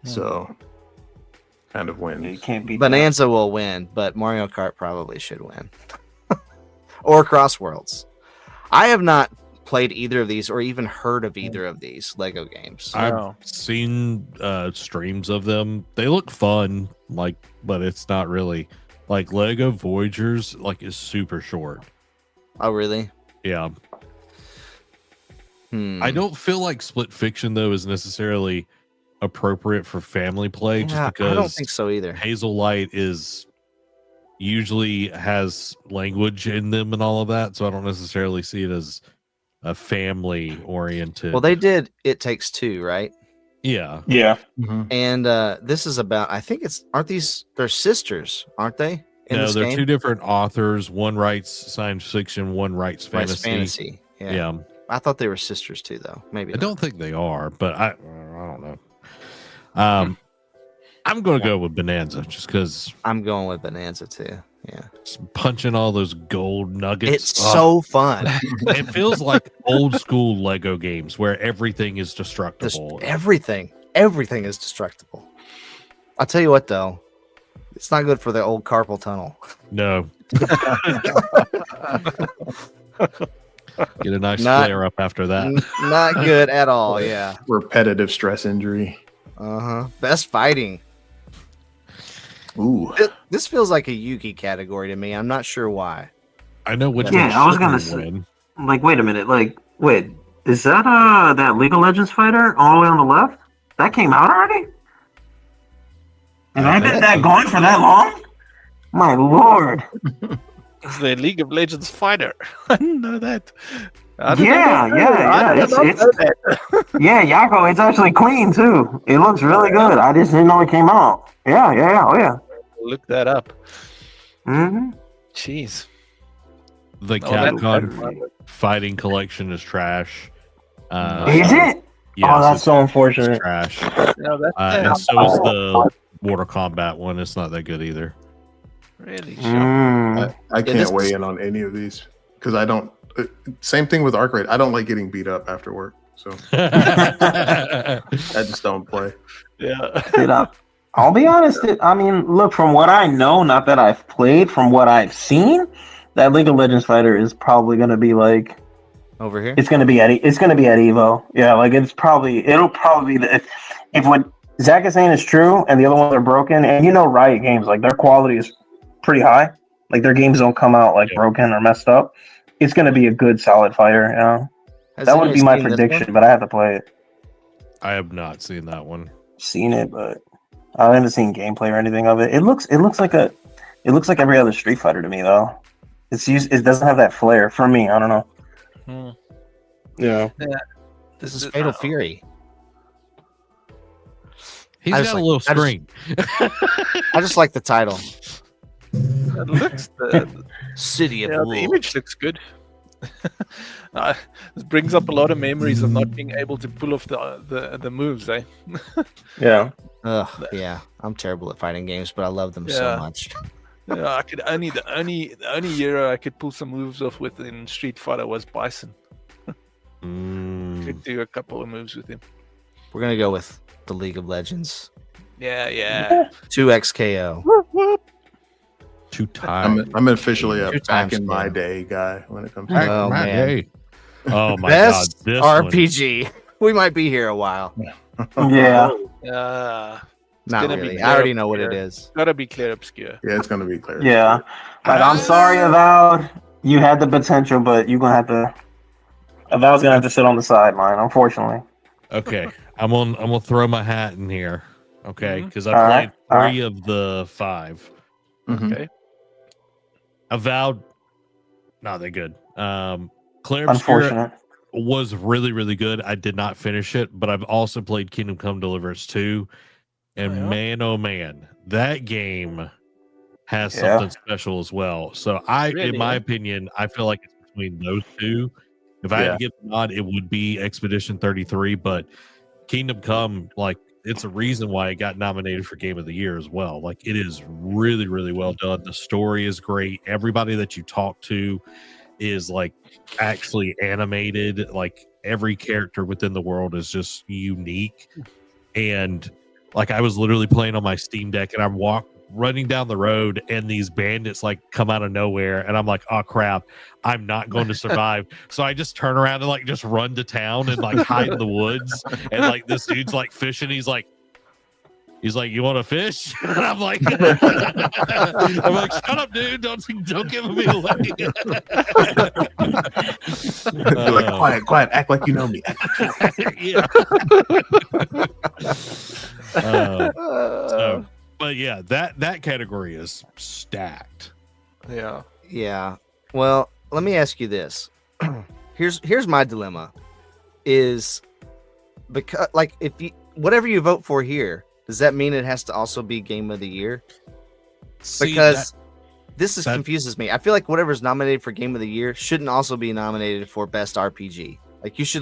So kind of wins. You can't beat Bonanza will win, but Mario Kart probably should win. Or Cross Worlds. I have not played either of these or even heard of either of these Lego games. I've seen streams of them. They look fun, but it's not really like Lego Voyagers is super short. Oh, really? Yeah. I don't feel like Split Fiction though is necessarily appropriate for family play, just because I don't think so either. Hazel Light usually has language in them and all of that, so I don't necessarily see it as a family oriented. Well, they did It Takes Two, right? Yeah. Mm-hmm. And this is about, I think they're sisters, aren't they? No, they're 2 different authors. One writes science fiction, one writes fantasy. Yeah. I thought they were sisters too, though. Maybe I don't think they are, but I don't know. I'm going to go with Bonanza just because I'm going with Bonanza too. Yeah, just punching all those gold nuggets. It's so fun. It feels like old school Lego games where everything is destructible. Everything is destructible. I'll tell you what, though, it's not good for the old carpal tunnel. No. Get a nice flare up after that. Not good at all. Yeah. Repetitive stress injury. Best fighting. Ooh. This feels like a Yugi category to me. I'm not sure why. I know which one. Yeah, I was gonna say. Wait a minute. Wait, is that that League of Legends fighter all the way on the left? That came out already? Has I been that gone for that long? My lord. It's the League of Legends fighter. I didn't know that. Yeah. Yeah, Yako, it's actually clean too. It looks really good. I just didn't know it came out. Yeah. Oh yeah. Look that up. Mm-hmm. Jeez. The Capcom Fighting Collection is trash. Is it? Yes, oh, that's so unfortunate. Trash. No, and so is the Mortal Kombat one. It's not that good either. Really? I can't weigh in on any of these because I don't. Same thing with Arc Raid. I don't like getting beat up after work. so I just don't play. Yeah. Dude, I'll be honest. I mean, look, from what I know, not that I've played, from what I've seen, that League of Legends fighter is probably going to be like over here. It's going to be at Evo. Yeah, like it'll probably be if what Zach is saying is true and the other ones are broken, and Riot Games, like their quality is pretty high. Like their games don't come out like broken or messed up. It's going to be a good solid fighter. That would be my prediction, but I have to play it. I have not seen that one. Seen it, but I haven't seen gameplay or anything of it. It looks like every other Street Fighter to me, though. It doesn't have that flair for me. I don't know. Yeah. This is Fatal Fury. He's got a little screen. I just like the title. It looks the City of the image looks good. This brings up a lot of memories of not being able to pull off the moves, eh? Yeah. Yeah. I'm terrible at fighting games, but I love them so much. Yeah, I could the only hero I could pull some moves off with in Street Fighter was Bison. Could do a couple of moves with him. We're gonna go with the League of Legends. Yeah. 2XKO. Too tired. I'm officially a back in my day guy when it comes to Oh man. Oh my Best god. This RPG. One. We might be here a while. Yeah. Not really. I already know what it is. Gotta be Clair Obscur. Yeah, it's gonna be Clair. Yeah. Like, I'm sorry, Avowed. You had the potential, but you're gonna have to. Avowed's gonna have to sit on the sideline, unfortunately. Okay, I'm gonna throw my hat in here. Okay, because I played 3 of the 5. Mm-hmm. Okay. Avowed, not that good. Clair Unfortunate. Obscur was really, really good. I did not finish it, but I've also played Kingdom Come Deliverance 2. And man, oh man, that game has something special as well. So in my opinion, I feel like it's between those two. If I had to get the nod, it would be Expedition 33. But Kingdom Come, like, it's a reason why it got nominated for Game of the Year as well. Like, it is really, really well done. The story is great. Everybody that you talk to is like actually animated. Like, every character within the world is just unique. And like, I was literally playing on my Steam Deck and I'm running down the road and these bandits like come out of nowhere and I'm like, oh crap, I'm not going to survive. So I just turn around and like just run to town and like hide in the woods. And like this dude's like fishing. He's like, you want to fish? And I'm like, shut up, dude. Don't give me away. Like, quiet. Act like you know me. Yeah. But yeah, that category is stacked. Yeah. Well, let me ask you this. Here's my dilemma. Is because like if you whatever you vote for here, does that mean it has to also be Game of the Year? Because this confuses me. I feel like whatever's nominated for Game of the Year shouldn't also be nominated for Best RPG. Like you should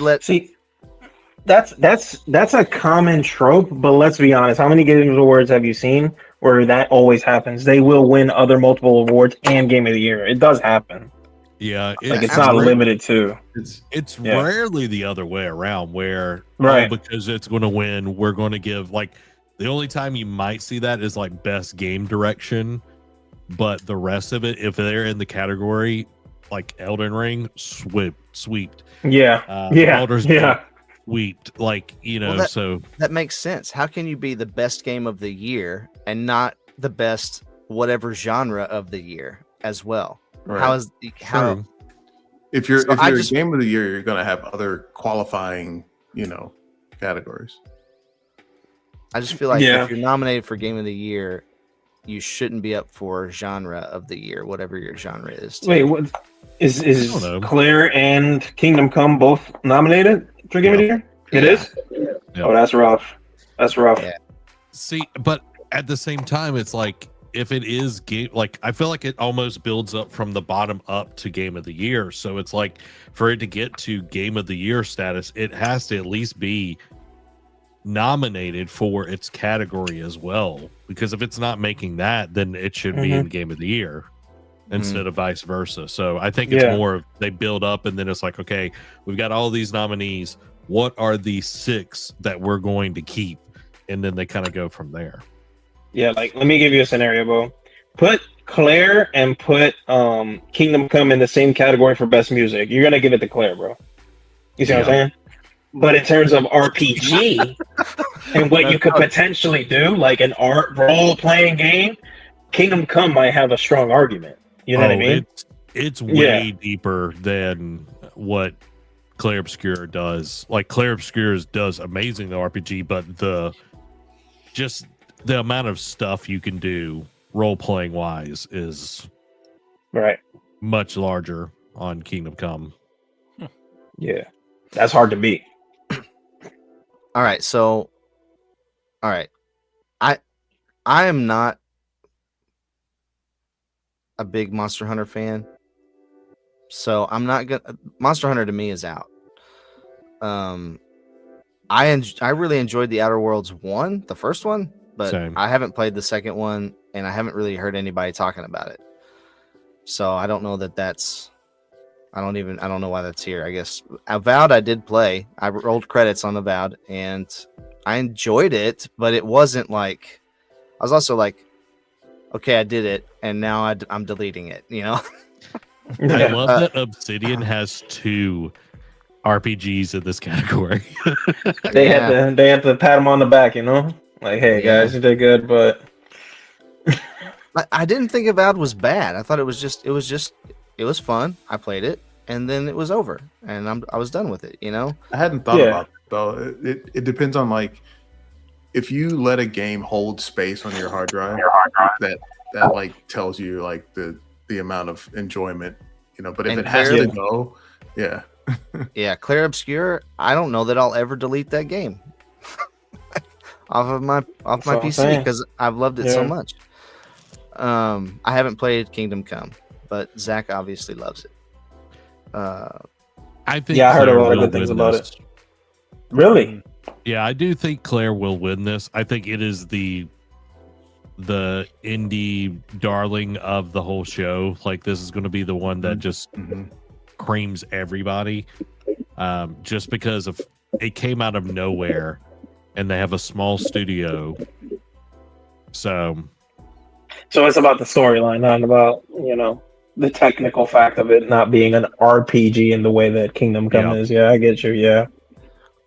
That's a common trope, but let's be honest. How many Games Awards have you seen where that always happens? They will win other multiple awards and Game of the Year. It does happen. Yeah, it's not limited to. It's rarely the other way around where because it's going to win, we're going to give like the only time you might see that is like Best Game Direction, but the rest of it, if they're in the category like Elden Ring, sweeped. Baldur's Gate, sweeped, like, so that makes sense. How can you be the best game of the year and not the best whatever genre of the year as well? Right. If you're a Game of the Year, you're going to have other qualifying, categories. I just feel like if you're nominated for Game of the Year, you shouldn't be up for genre of the year, whatever your genre is. Wait, what is Clair and Kingdom Come both nominated for Game of the Year? It is? Yeah. Oh, that's rough. Yeah. See, but at the same time, it's like if it is game, like I feel like it almost builds up from the bottom up to Game of the Year. So it's like for it to get to Game of the Year status, it has to at least be nominated for its category as well. Because if it's not making that, then it should be in Game of the Year instead of vice versa. So I think it's more they build up and then it's like, okay, we've got all these nominees. what are the 6 that we're going to keep, and then they kind of go from there. Yeah, like let me give you a scenario, bro. Put Clair and put Kingdom Come in the same category for best music. You're gonna give it to Clair, bro. You see what I'm saying? But in terms of RPG and what you could potentially do, like an art role-playing game, Kingdom Come might have a strong argument. You know what I mean? It's way deeper than what Clair Obscur does. Like Clair Obscur does amazing the RPG, but the amount of stuff you can do role-playing wise is much larger on Kingdom Come. Yeah, that's hard to beat. All right, I am not a big Monster Hunter fan, so I'm not gonna. Monster Hunter to me is out. I really enjoyed the Outer Worlds 1, the first one, but Same. I haven't played the second one, and I haven't really heard anybody talking about it. So I don't know that's. I don't know why that's here. I guess Avowed I did play. I rolled credits on Avowed, and I enjoyed it, but it wasn't like. I was also like, okay, I did it, and now I'm deleting it. You know. I love that Obsidian has 2 RPGs in this category. They had to pat him on the back, you know, like, hey guys, you did good, but I didn't think Avowed was bad. I thought it was fun. I played it, and then it was over, and I was done with it. You know. I hadn't thought about it though. It depends on like if you let a game hold space on your hard drive, that like tells you like the amount of enjoyment, you know. But if it has to go, yeah, Clair Obscur, I don't know that I'll ever delete that game off my PC because I've loved it so much. I haven't played Kingdom Come, but Zach obviously loves it. I think I heard a lot of good things about it. Really? Yeah, I do think Clair will win this. I think it is the indie darling of the whole show. Like this is going to be the one that just creams everybody, just because of it came out of nowhere, and they have a small studio. So it's about the storyline, not about the technical fact of it not being an RPG in the way that Kingdom Come is. Yeah, I get you. Yeah,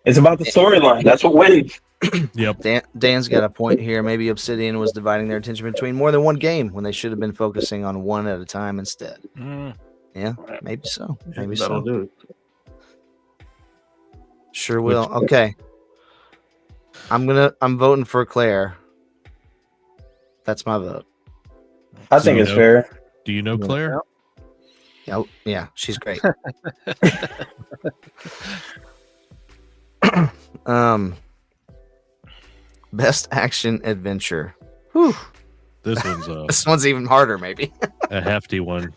it's about the storyline. That's what wins. Yep. Dan's got a point here. Maybe Obsidian was dividing their attention between more than one game when they should have been focusing on one at a time instead. Yeah, maybe so. Maybe that'll do it. Sure will. Okay. I'm voting for Clair. That's my vote. I think it's fair. Do you know Clair? Yeah, she's great. Best action adventure. Whew. This one's even harder, maybe. A hefty one.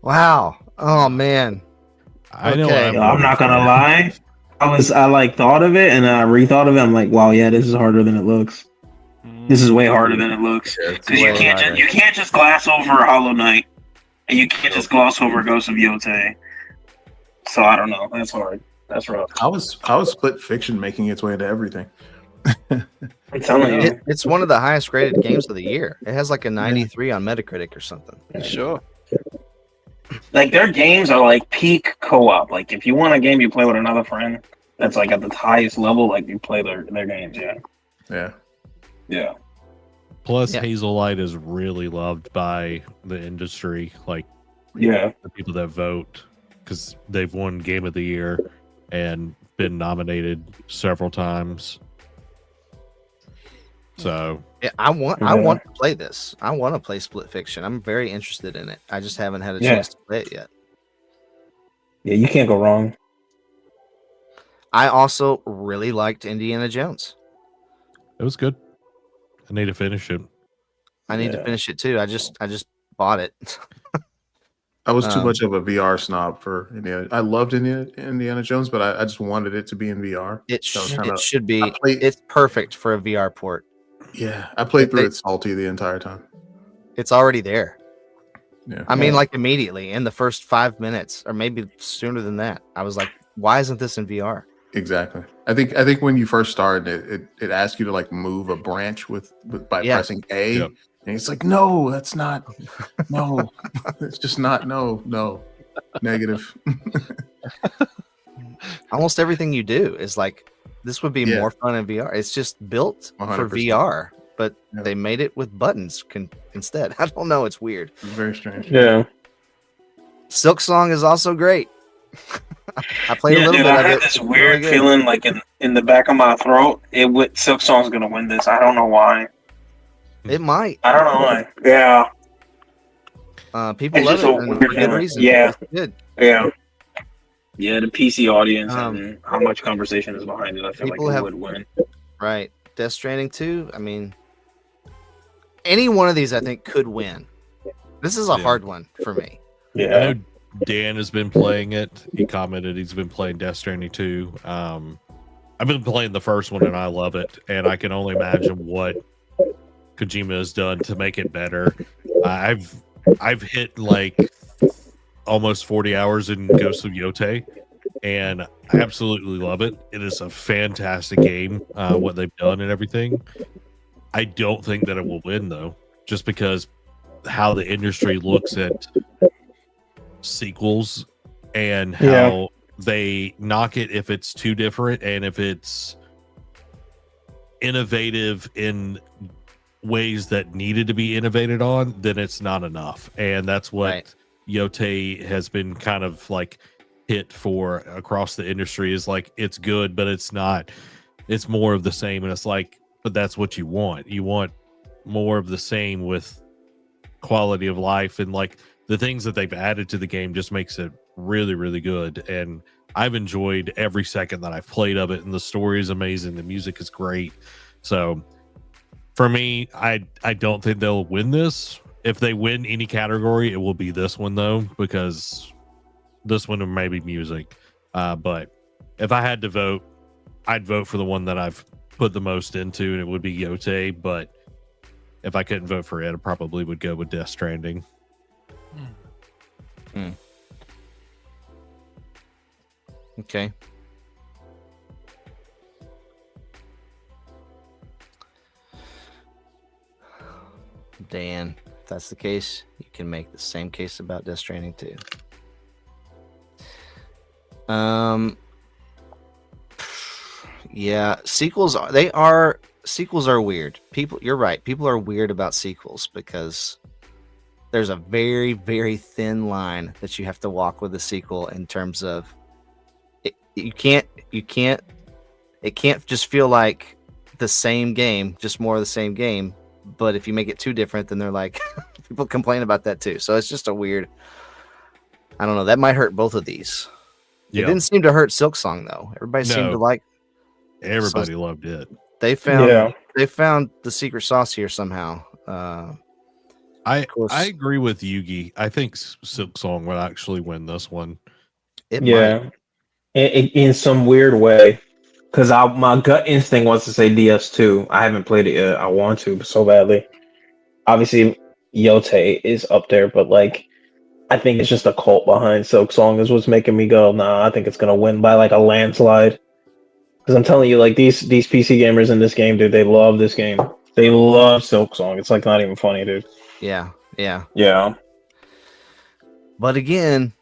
Wow. Oh man. I know. I'm not gonna lie. I thought of it and I rethought of it. I'm like, wow, yeah, this is harder than it looks. This is way harder than it looks. Because you can't just gloss over Hollow Knight, and you can't just gloss over Ghost of Yotei. So I don't know. That's hard. That's rough. I was Split Fiction making its way into everything. I'm telling you, it's one of the highest rated games of the year. It has like a 93 on Metacritic or something. Sure. Like their games are like peak co-op. Like if you want a game you play with another friend, that's like at the highest level. Like you play their games. Yeah. Plus, Hazelight is really loved by the industry. Like, the people that vote, because they've won Game of the Year and been nominated several times. So yeah, I want to play this. I want to play Split Fiction. I'm very interested in it. I just haven't had a chance to play it yet. Yeah, you can't go wrong. I also really liked Indiana Jones. It was good. I need to finish it. I need to finish it too. I just bought it. I was too much of a VR snob for Indiana. I loved Indiana Jones, but I just wanted it to be in VR. It should be. It's perfect for a VR port. Yeah, I played through it salty the entire time. It's already there. Yeah, I mean, like immediately in the first 5 minutes, or maybe sooner than that. I was like, why isn't this in VR? Exactly. I think when you first started, it asks you to like move a branch by pressing A, and it's like, no, that's not. No, it's just not. No, negative. Almost everything you do is like, this would be more fun in VR. It's just built 100%. For VR, but they made it with buttons instead. I don't know. It's weird. It's very strange. Yeah. Silksong is also great. I played a little bit I of it. had this weird feeling like in the back of my throat, Silksong's gonna win this. I don't know why. It might. I don't know why. Yeah. People love it for good reason. Yeah. It's good. Yeah. Yeah, the PC audience and how much conversation is behind it, I feel like it would win. Right. Death Stranding 2, I mean, any one of these I think could win. This is a hard one for me. Yeah. I know Dan has been playing it. He commented he's been playing Death Stranding 2. I've been playing the first one and I love it. And I can only imagine what Kojima has done to make it better. I've hit like almost 40 hours in Ghost of Yotei, and I absolutely love it. It is a fantastic game, what they've done and everything. I don't think that it will win, though, just because how the industry looks at sequels and how they knock it if it's too different, and if it's innovative in ways that needed to be innovated on, then it's not enough. And that's what Yotei has been kind of like hit for across the industry, is like, it's good, but it's not. It's more of the same. And it's like, but that's what you want. You want more of the same with quality of life, and like the things that they've added to the game just makes it really, really good. And I've enjoyed every second that I've played of it, and the story is amazing. The music is great. So for me, I don't think they'll win this. If they win any category, it will be this one, though, because this one may be music. But if I had to vote, I'd vote for the one that I've put the most into, and it would be Yotei. But if I couldn't vote for it, I probably would go with Death Stranding. Okay. Dan, if that's the case, you can make the same case about Death Stranding 2. Yeah, sequels are weird. You're right. People are weird about sequels because there's a very, very thin line that you have to walk with a sequel in terms of it can't just feel like the same game, just more of the same game. But if you make it too different, then they're like, people complain about that too. So it's just a weird, I don't know. That might hurt both of these. It didn't seem to hurt Silksong though. Everybody seemed to like. Everybody loved it. They found the secret sauce here somehow. I agree with Yugi. I think Silksong would actually win this one. It might. In some weird way. Because my gut instinct wants to say DS2. I haven't played it yet. I want to so badly. Obviously, Yotei is up there, but like, I think it's just a cult behind Silksong is what's making me go, nah, I think it's going to win by like a landslide. Because I'm telling you, like, these PC gamers in this game, dude, they love this game. They love Silksong. It's like not even funny, dude. Yeah. But again,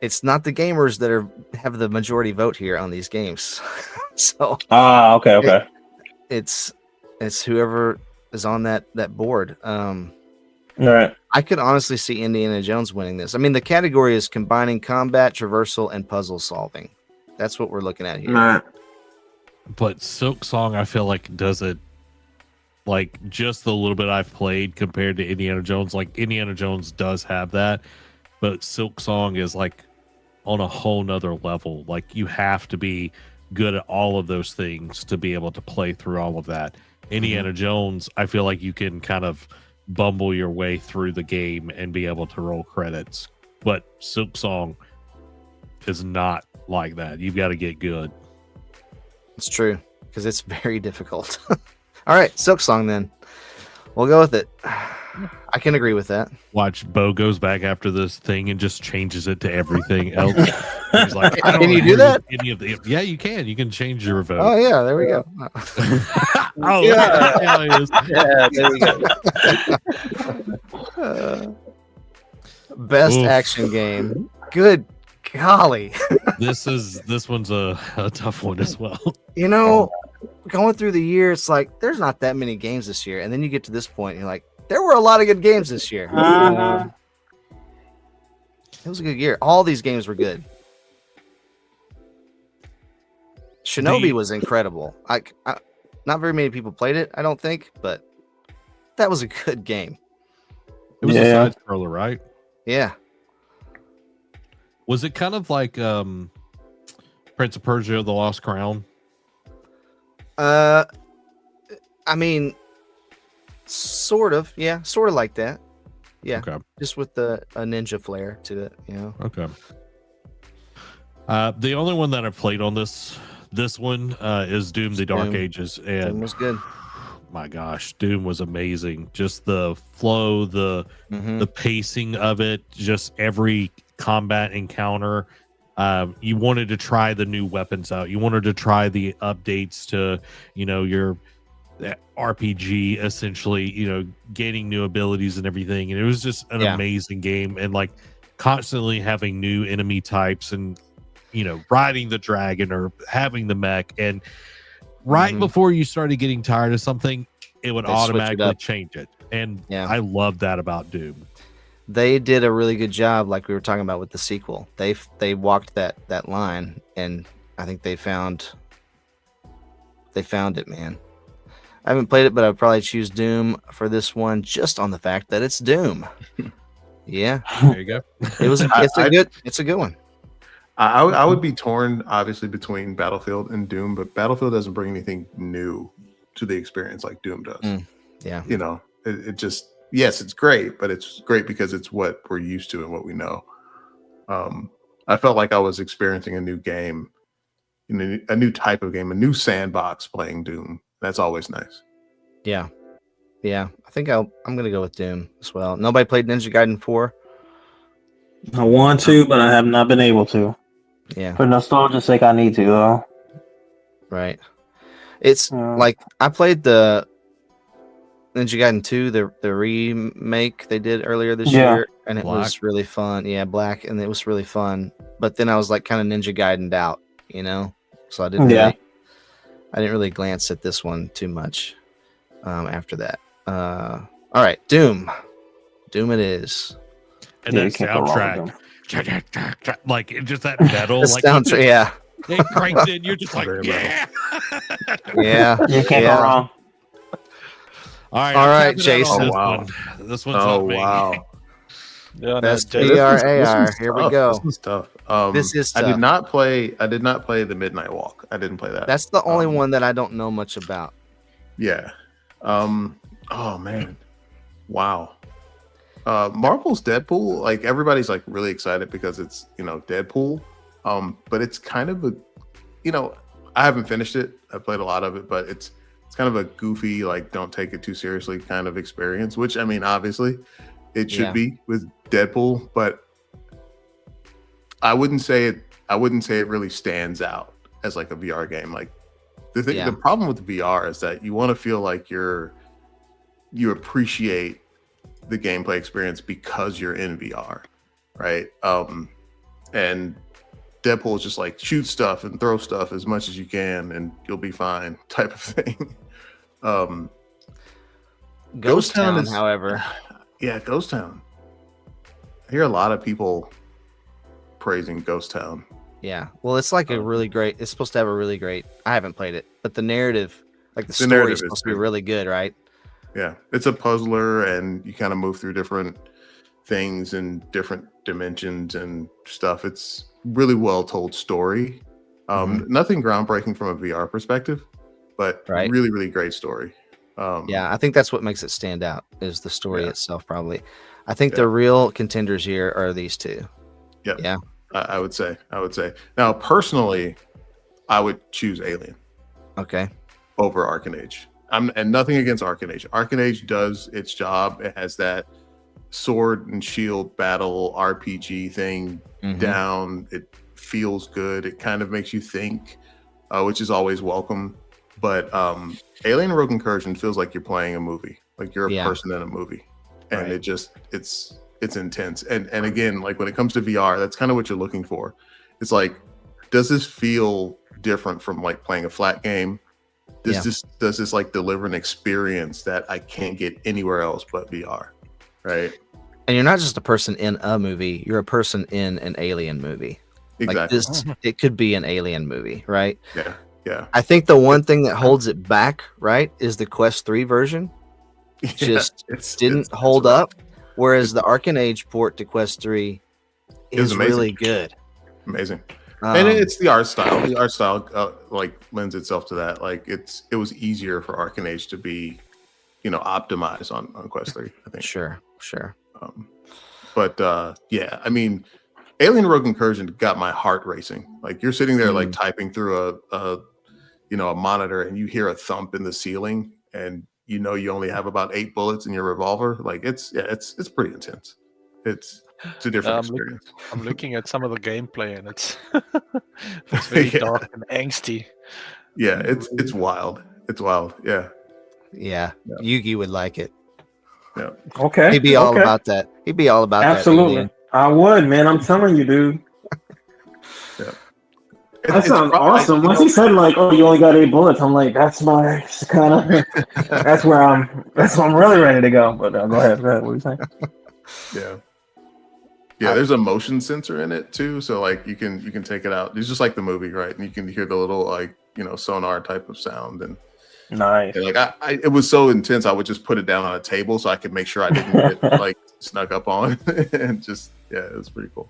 it's not the gamers that have the majority vote here on these games. So okay. It's whoever is on that board. All right. I could honestly see Indiana Jones winning this. I mean, the category is combining combat, traversal, and puzzle solving. That's what we're looking at here. All right. But Silksong, I feel like, does it like just the little bit I've played compared to Indiana Jones. Like, Indiana Jones does have that, but Silksong is like on a whole nother level. Like, you have to be good at all of those things to be able to play through all of that. Indiana Jones, I feel like you can kind of bumble your way through the game and be able to roll credits. But Silksong is not like that. You've got to get good. It's true, because it's very difficult. All right, Silksong then. We'll go with it. I can agree with that. Watch Bo goes back after this thing and just changes it to everything else. He's like, can you do that? Any of the, yeah, you can. You can change your vote. Oh yeah, there we go. Oh yeah, yeah, there we go. Best action game. Good golly. This one's a tough one as well. You know, going through the year, it's like there's not that many games this year, and then you get to this point, and you're like, there were a lot of good games this year. It was a good year. All these games were good. Shinobi was incredible. I not very many people played it, I don't think, but that was a good game. It was a side scroller, right? Yeah. Was it kind of like Prince of Persia: The Lost Crown? I mean, sort of, yeah, sort of like that. Yeah, okay. Just with a ninja flair to it, you know. Okay. The only one that I played on this one is Doom: The Dark Ages, and Doom was good. My gosh, Doom was amazing. Just the flow, the pacing of it, just every combat encounter. You wanted to try the new weapons out. You wanted to try the updates to, your RPG, essentially, gaining new abilities and everything. And it was just an amazing game. And like constantly having new enemy types and, riding the dragon or having the mech. And right before you started getting tired of something, it would automatically change it. And I love that about Doom. They did a really good job, like we were talking about with the sequel. They walked that line, and I think they found it, man. I haven't played it, but I'd probably choose Doom for this one just on the fact that it's Doom. Yeah, there you go. It's a good one. I would be torn, obviously, between Battlefield and Doom, but Battlefield doesn't bring anything new to the experience like Doom does. Yeah, it just. Yes, it's great, but it's great because it's what we're used to and what we know. I felt like I was experiencing a new game, a new type of game, a new sandbox playing Doom. That's always nice. Yeah. I think I'm gonna go with Doom as well. Nobody played Ninja Gaiden 4? I want to, but I have not been able to. Yeah. For nostalgia's sake, I need to though. Right. It's like I played the Ninja Gaiden 2, the remake they did earlier this year, and it was really fun. Yeah, Black, and it was really fun. But then I was like kind of Ninja Gaiden'd out, so I didn't really glance at this one too much after that. All right, Doom it is. And that soundtrack, like just that metal, like soundtrack, yeah. It cranks in. You're just like, yeah, you can't go wrong. All right, Jason. This one's not me. Wow. Best AR. Here we go. This is tough. This is tough. I did not play the Midnight Walk. I didn't play that. That's the only one that I don't know much about. Yeah. Oh man. Wow. Marvel's Deadpool, like everybody's like really excited because it's Deadpool. But it's kind of I haven't finished it. I played a lot of it, but it's kind of a goofy, like don't take it too seriously kind of experience, which I mean obviously it should be with Deadpool, but I wouldn't say it really stands out as like a VR game. Like the problem with VR is that you want to feel like you appreciate the gameplay experience because you're in VR, right? And Deadpool is just like shoot stuff and throw stuff as much as you can and you'll be fine type of thing. Ghost Town, however. Yeah, Ghost Town. I hear a lot of people praising Ghost Town. Yeah. Well, it's like it's supposed to have a really great, I haven't played it, but the narrative, like the story is supposed to be really good, right? Yeah. It's a puzzler and you kind of move through different things and different dimensions and stuff. It's really well told story. Nothing groundbreaking from a VR perspective, but really, really great story. I think that's what makes it stand out is the story itself. Probably, I think the real contenders here are these two. Yeah. I would say. Now, personally, I would choose Alien. Okay. Over Arcane Age. and nothing against Arcane Age. Arcane Age does its job. It has that sword and shield battle RPG thing down. It feels good. It kind of makes you think, which is always welcome. But Alien Rogue Incursion feels like you're playing a movie, like you're a person in a movie, and it's intense. And again, like when it comes to VR, that's kind of what you're looking for. It's like, does this feel different from like playing a flat game? Does this like deliver an experience that I can't get anywhere else but VR, right? And you're not just a person in a movie; you're a person in an alien movie. Exactly. Like it could be an alien movie, right? Yeah. I think the one thing that holds it back, right, is the Quest 3 version. Just didn't hold up. Whereas the Arcane Age port to Quest 3 is really good. Amazing. And it's the art style. The art style like lends itself to that. Like it was easier for Arcane Age to be, optimized on Quest 3, I think. Sure. But I mean, Alien Rogue Incursion got my heart racing. Like you're sitting there like typing through a monitor and you hear a thump in the ceiling and you only have about 8 bullets in your revolver. Like it's pretty intense. It's a different experience. I'm looking at some of the gameplay and it's very dark and angsty. Yeah, it's wild. It's wild. Yeah. Yeah. Yugi would like it. Yeah. Okay. He'd be all about that. He'd be all about Absolutely. that. Absolutely. I would, man. I'm telling you, dude. Yeah. That sounds awesome. Once he said like, "Oh, you only got 8 bullets," I'm like, "That's my kind of." That's where I'm really ready to go. But go ahead. What are you saying? Yeah, there's a motion sensor in it too, so like you can take it out. It's just like the movie, right? And you can hear the little like sonar type of sound and nice. And like it was so intense, I would just put it down on a table so I could make sure I didn't get like snuck up on, and just it was pretty cool.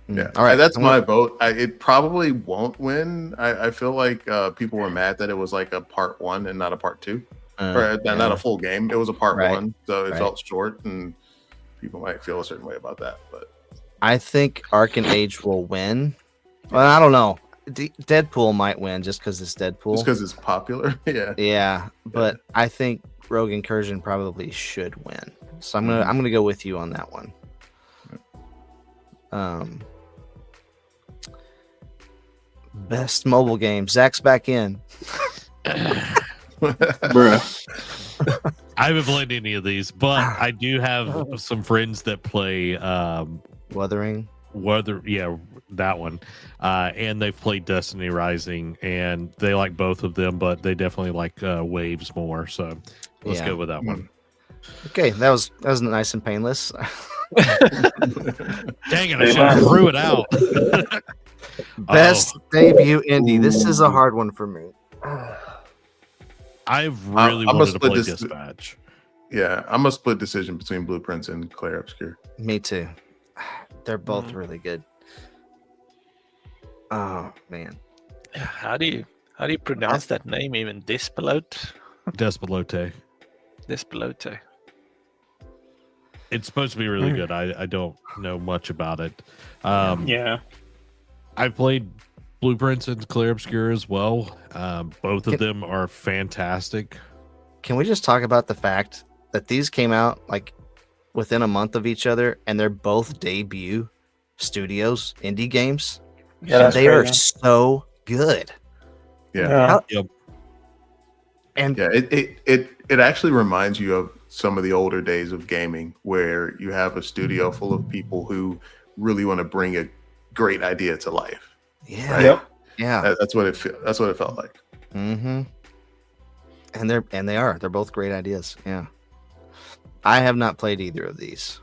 Yeah, all right, that's my vote. It probably won't win. I feel like people were mad that it was like a part 1 and not a part 2, or not a full game. It was a part 1, so it felt short, and people might feel a certain way about that. But I think Arcane Age will win. Well, I don't know. Deadpool might win just because it's Deadpool. Just because it's popular. Yeah, but I think Rogue Incursion probably should win. So I'm gonna go with you on that one. Best mobile game. Zach's back in. Bruh. I haven't played any of these, but I do have some friends that play Wuthering. Yeah, that one. And they've played Destiny Rising, and they like both of them, but they definitely like Waves more. So let's go with that one. Okay, that was nice and painless. Dang it! I should have threw it out. Best debut indie. This is a hard one for me. I've really wanted to play Dispatch. Yeah, I'm a split decision between Blueprints and Clair Obscur. Me too. They're both really good. Oh man, how do you pronounce that name? Even Despelote. It's supposed to be really good. I don't know much about it. I played Blueprints and Clair Obscur as well. Both of them are fantastic. Can we just talk about the fact that these came out like within a month of each other, and they're both debut studios indie games? Yeah, and they are so good. It actually reminds you of some of the older days of gaming, where you have a studio full of people who really want to bring a great idea to life. Yeah. Right? That's what it felt like. Mm-hmm. And they're both great ideas. Yeah. I have not played either of these,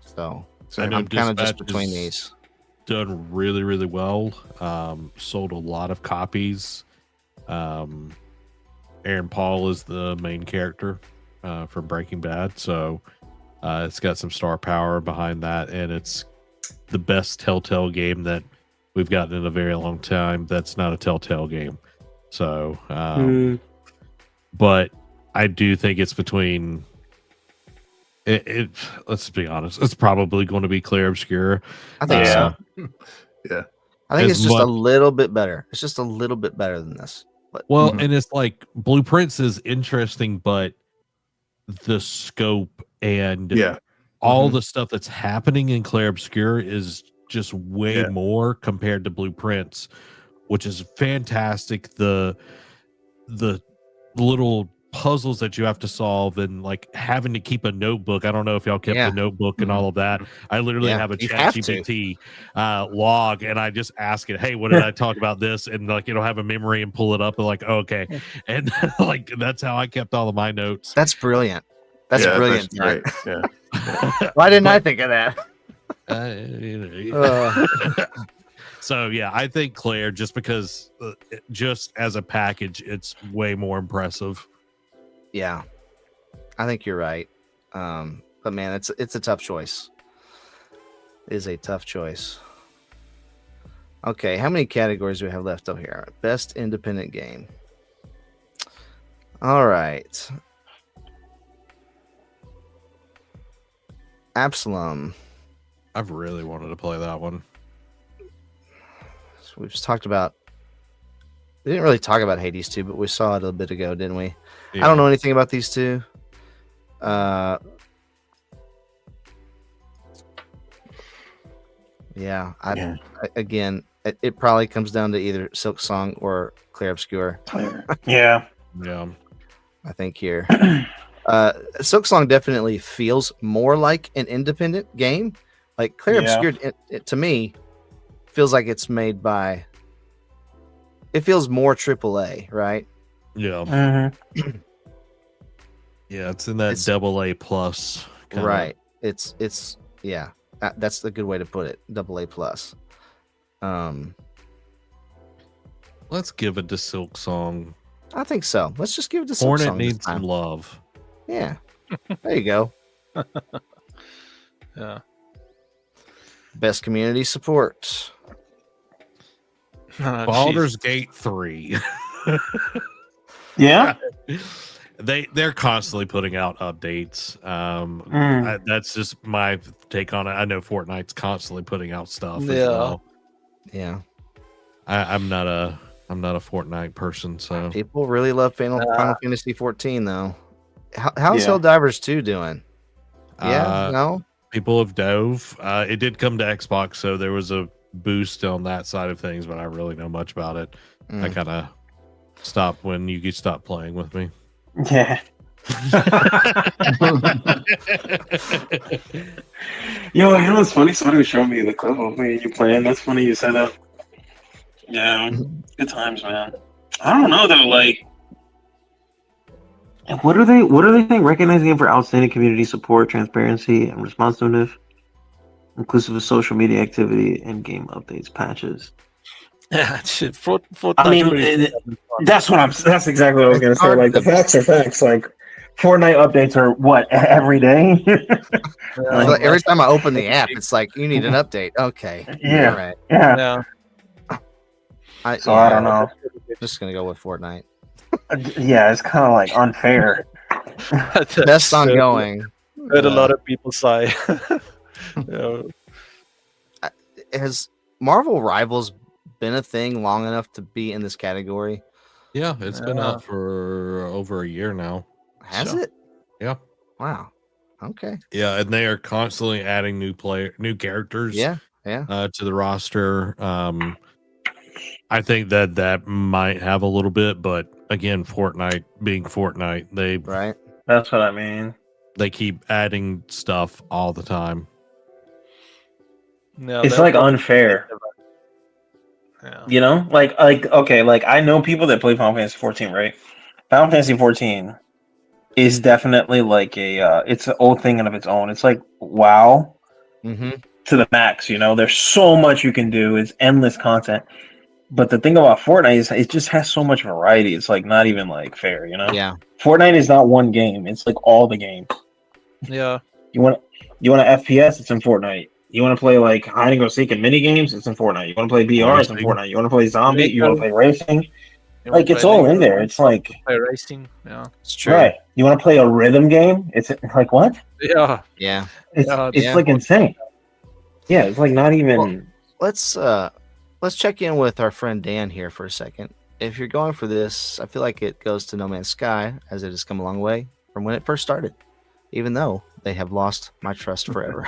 so I'm kind of just between these. Done really, really well. Sold a lot of copies. Aaron Paul is the main character from Breaking Bad, so it's got some star power behind that, and it's the best Telltale game that we've gotten in a very long time. That's not a Telltale game, so but I do think it's between. Let's be honest. It's probably going to be Clair Obscur. I think so. Yeah. I think it's just a little bit better. It's just a little bit better than this. Well, and it's like Blueprints is interesting, but the scope and all the stuff that's happening in Clair Obscur is just way more compared to Blueprints, which is fantastic. The little puzzles that you have to solve and like having to keep a notebook. I don't know if y'all kept the notebook and all of that. I literally have a ChatGPT log, and I just ask it, hey, what did I talk about this? And like it'll have a memory and pull it up and like, oh, okay. And like that's how I kept all of my notes. That's brilliant. That's brilliant. That's great. Yeah. Why didn't I think of that? So yeah, I think Clair, just because just as a package, it's way more impressive. Yeah, I think you're right. But man, it's a tough choice. It is a tough choice. Okay, how many categories do we have left up here? Best independent game. All right. Absalom. I've really wanted to play that one. So we've just talked about. We didn't really talk about Hades 2, but we saw it a bit ago, didn't we? Yeah. I don't know anything about these two. Again, it probably comes down to either Silk Song or Clair Obscur. Yeah. I think here. Silk Song definitely feels more like an independent game. Like Clair Obscur, it to me feels like it's made by. It feels more AAA, right? Yeah. Yeah, it's in that AA plus. Right. It's that's the good way to put it. AA plus. Let's give it to Silk Song. I think so. Let's just give it to Silk Song. Hornet needs some love. Yeah. There you go. Yeah. Best community support. Baldur's Gate 3. Yeah. They're constantly putting out updates. That's just my take on it. I know Fortnite's constantly putting out stuff as well. Yeah. I'm not a Fortnite person, so people really love Final Fantasy 14 though. How's Helldivers 2 doing? No. People have dove. It did come to Xbox, so there was a boost on that side of things, but I really know much about it. I kind of stopped when you stopped playing with me. Yeah. Yo, you know what's funny? Somebody was showing me the clip of me and you playing. That's funny you said that. Yeah, good times, man. I don't know though. Like, what do they think? Recognizing it for outstanding community support, transparency, and responsiveness, inclusive of social media activity and game updates, patches. Yeah, shit. I mean, that's exactly what I was gonna say. Like, the facts are facts. Like, Fortnite updates are what, every day? Like, every time I open the app, it's like, you need an update. Okay. Yeah. Right. Yeah. I don't know. I'm just gonna go with Fortnite. Yeah, it's kind of like unfair. Best ongoing. Heard a lot of people say. Has Marvel Rivals been a thing long enough to be in this category? Yeah, it's been out for over a year now. Has it? Yeah. Wow. Okay. Yeah, and they are constantly adding new characters. Yeah. To the roster. I think that might have a little bit, but again, Fortnite being Fortnite, right. That's what I mean. They keep adding stuff all the time. No, it's like unfair. Yeah. You know, like okay, like I know people that play Final Fantasy 14, right? Final Fantasy 14 is definitely like it's an old thing of its own. It's like WoW to the max. You know, there's so much you can do. It's endless content. But the thing about Fortnite is it just has so much variety. It's like not even like fair, you know? Yeah. Fortnite is not one game. It's like all the games. Yeah. You want an FPS? It's in Fortnite. You want to play like hide and go seek and mini games? It's in Fortnite. You want to play BR? It's in Fortnite. You want to play zombie? You want to play racing? Like it's all in there. It's like play racing. Yeah, it's true. Right. You want to play a rhythm game? It's like what? Yeah. It's like insane. Yeah, it's like not even. Well, let's check in with our friend Dan here for a second. if you're going for this, I feel like it goes to No Man's Sky, as it has come a long way from when it first started, even though they have lost my trust forever.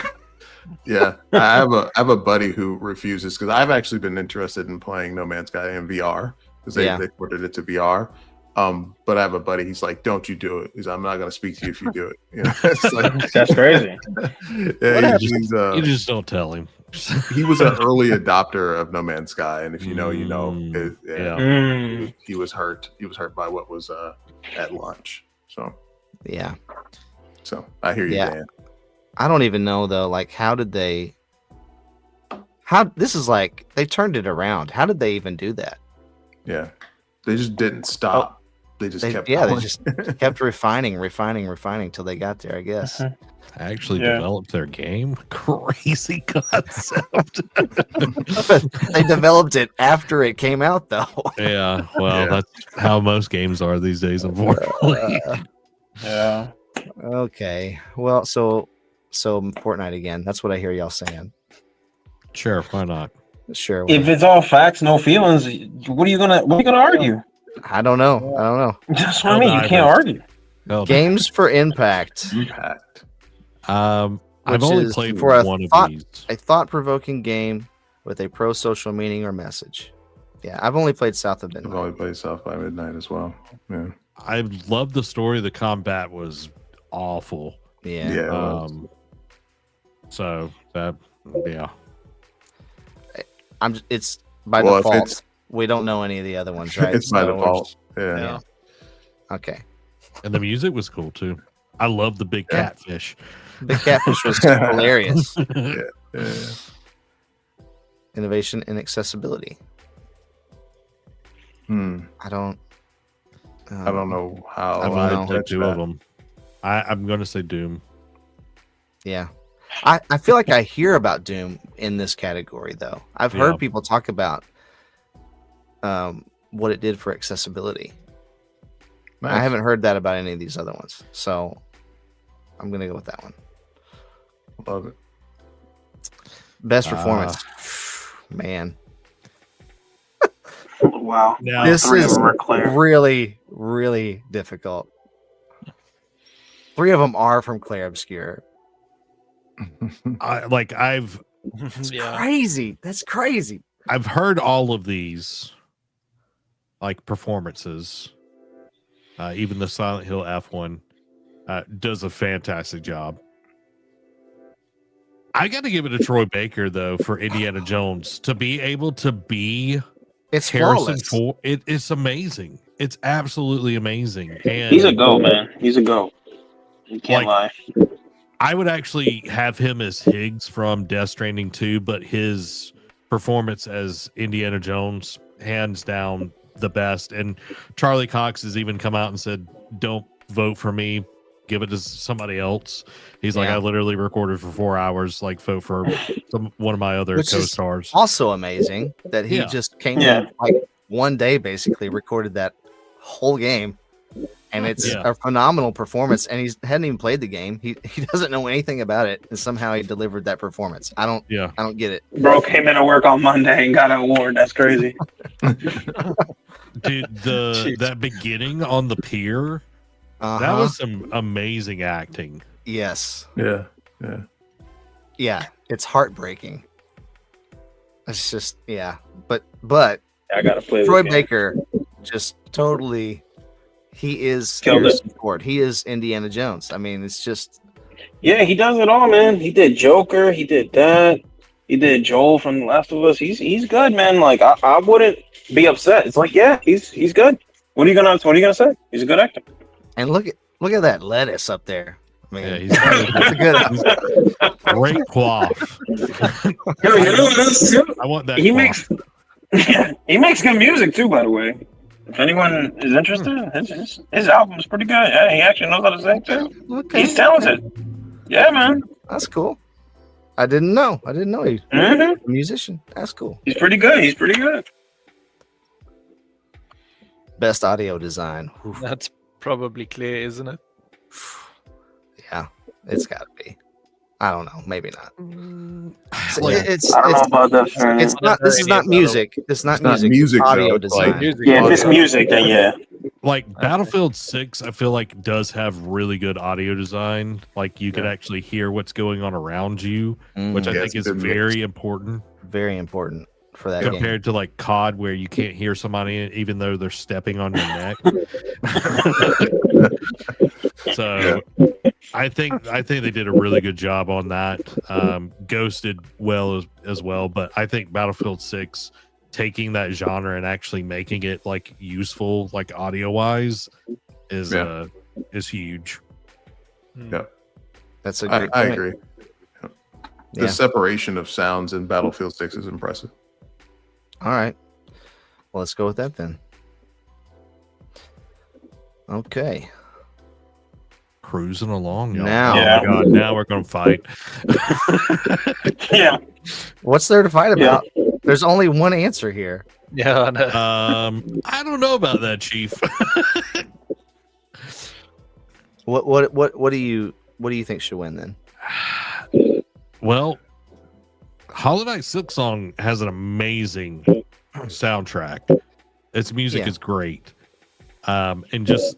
Yeah, I have a buddy who refuses, because I've actually been interested in playing No Man's Sky in VR, because they ported it to VR. But I have a buddy. He's like, "Don't you do it?" I'm not going to speak to you if you do it. You know, it's like, that's crazy. Yeah, you just don't tell him. He was an early adopter of No Man's Sky, and if you know, you know. He was hurt. He was hurt by what was at launch. So yeah. So I hear you, Dan. I don't even know though. Like, how this is like they turned it around. How did they even do that? Yeah, they just didn't stop. They kept going. They just kept refining till they got there, I guess. Actually developed their game. Crazy concept. They developed it after it came out, though. Yeah, well, that's how most games are these days, unfortunately. Yeah. Okay. Well, so Fortnite again. That's what I hear y'all saying. Sure, why not? Sure. If it's all facts, no feelings, what are you gonna argue? I don't know. That's what I mean. You can't argue. Games for Impact. I've only played for one of these. A thought-provoking game with a pro-social meaning or message. Yeah, I've only played South of Midnight. I've only played South by Midnight as well. Yeah. I loved the story. The combat was awful. Yeah. So that, yeah. It's by default. We don't know any of the other ones, right? It's by default. Yeah. Okay. And the music was cool too. I love the big catfish. The catfish was hilarious. Yeah. Innovation and accessibility. I don't know how. I've only played two of them. I'm going to say Doom. Yeah. I feel like I hear about Doom in this category, though. I've heard people talk about what it did for accessibility. Nice. I haven't heard that about any of these other ones, so I'm gonna go with that one. Love it. Best performance, man. Wow, now, this is really, really difficult. 3 of them are from Clair Obscur. It's crazy. That's crazy. I've heard all of these performances. Even the Silent Hill F1 does a fantastic job. I got to give it to Troy Baker though for Indiana Jones to be able to be Harrison Ford. It's amazing. It's absolutely amazing. And he's a go, man. He's a go. You can't lie. I would actually have him as Higgs from Death Stranding 2, but his performance as Indiana Jones, hands down, the best. And Charlie Cox has even come out and said, "Don't vote for me. Give it to somebody else." He's like, "I literally recorded for 4 hours. Vote for one of my other co-stars." Also amazing that he just came in one day, basically recorded that whole game. And it's a phenomenal performance, and he hadn't even played the game. He doesn't know anything about it, and somehow he delivered that performance. I don't get it. Bro came into work on Monday and got an award. That's crazy. Dude, that beginning on the pier, that was some amazing acting. Yes. Yeah. It's heartbreaking. It's just but I gotta play. Troy Baker just totally. He is Harrison Ford. He is Indiana Jones. I mean, it's just. Yeah, he does it all, man. He did Joker. He did that. He did Joel from The Last of Us. He's good, man. I wouldn't be upset. It's he's good. What are you gonna say? He's a good actor. And look at that lettuce up there. I mean, he's good. Great quaff. Yo, you know what else too? I want that. He makes good music too, by the way. If anyone is interested, his album's pretty good. Yeah, he actually knows how to sing too. Okay. He's talented. Yeah, man. That's cool. I didn't know he's a musician. That's cool. He's pretty good. Best audio design. Oof. That's probably Clair, isn't it? Yeah, it's got to be. I don't know. Maybe not. I don't know about that. It's not. This is not music. It's not music. Music. Audio though. design. Yeah, if it's music, then yeah. Like Battlefield 6, I feel like does have really good audio design. Like you could actually hear what's going on around you, which I think is very important. Very important for that compared to like COD, where you can't hear somebody even though they're stepping on your neck. So I think they did a really good job on that. Ghost did well as well, but I think Battlefield 6 taking that genre and actually making it like useful, like audio wise, is huge. Yeah, that's a great I agree. The separation of sounds in Battlefield 6 is impressive. All right, well, let's go with that then. Okay, cruising along now. Oh my god, now we're gonna fight. Yeah, what's there to fight about? There's only one answer here. Yeah, I know. I don't know about that, Chief. What do you think should win then? Well, Hollow Knight Silksong has an amazing soundtrack. Its music is great. And just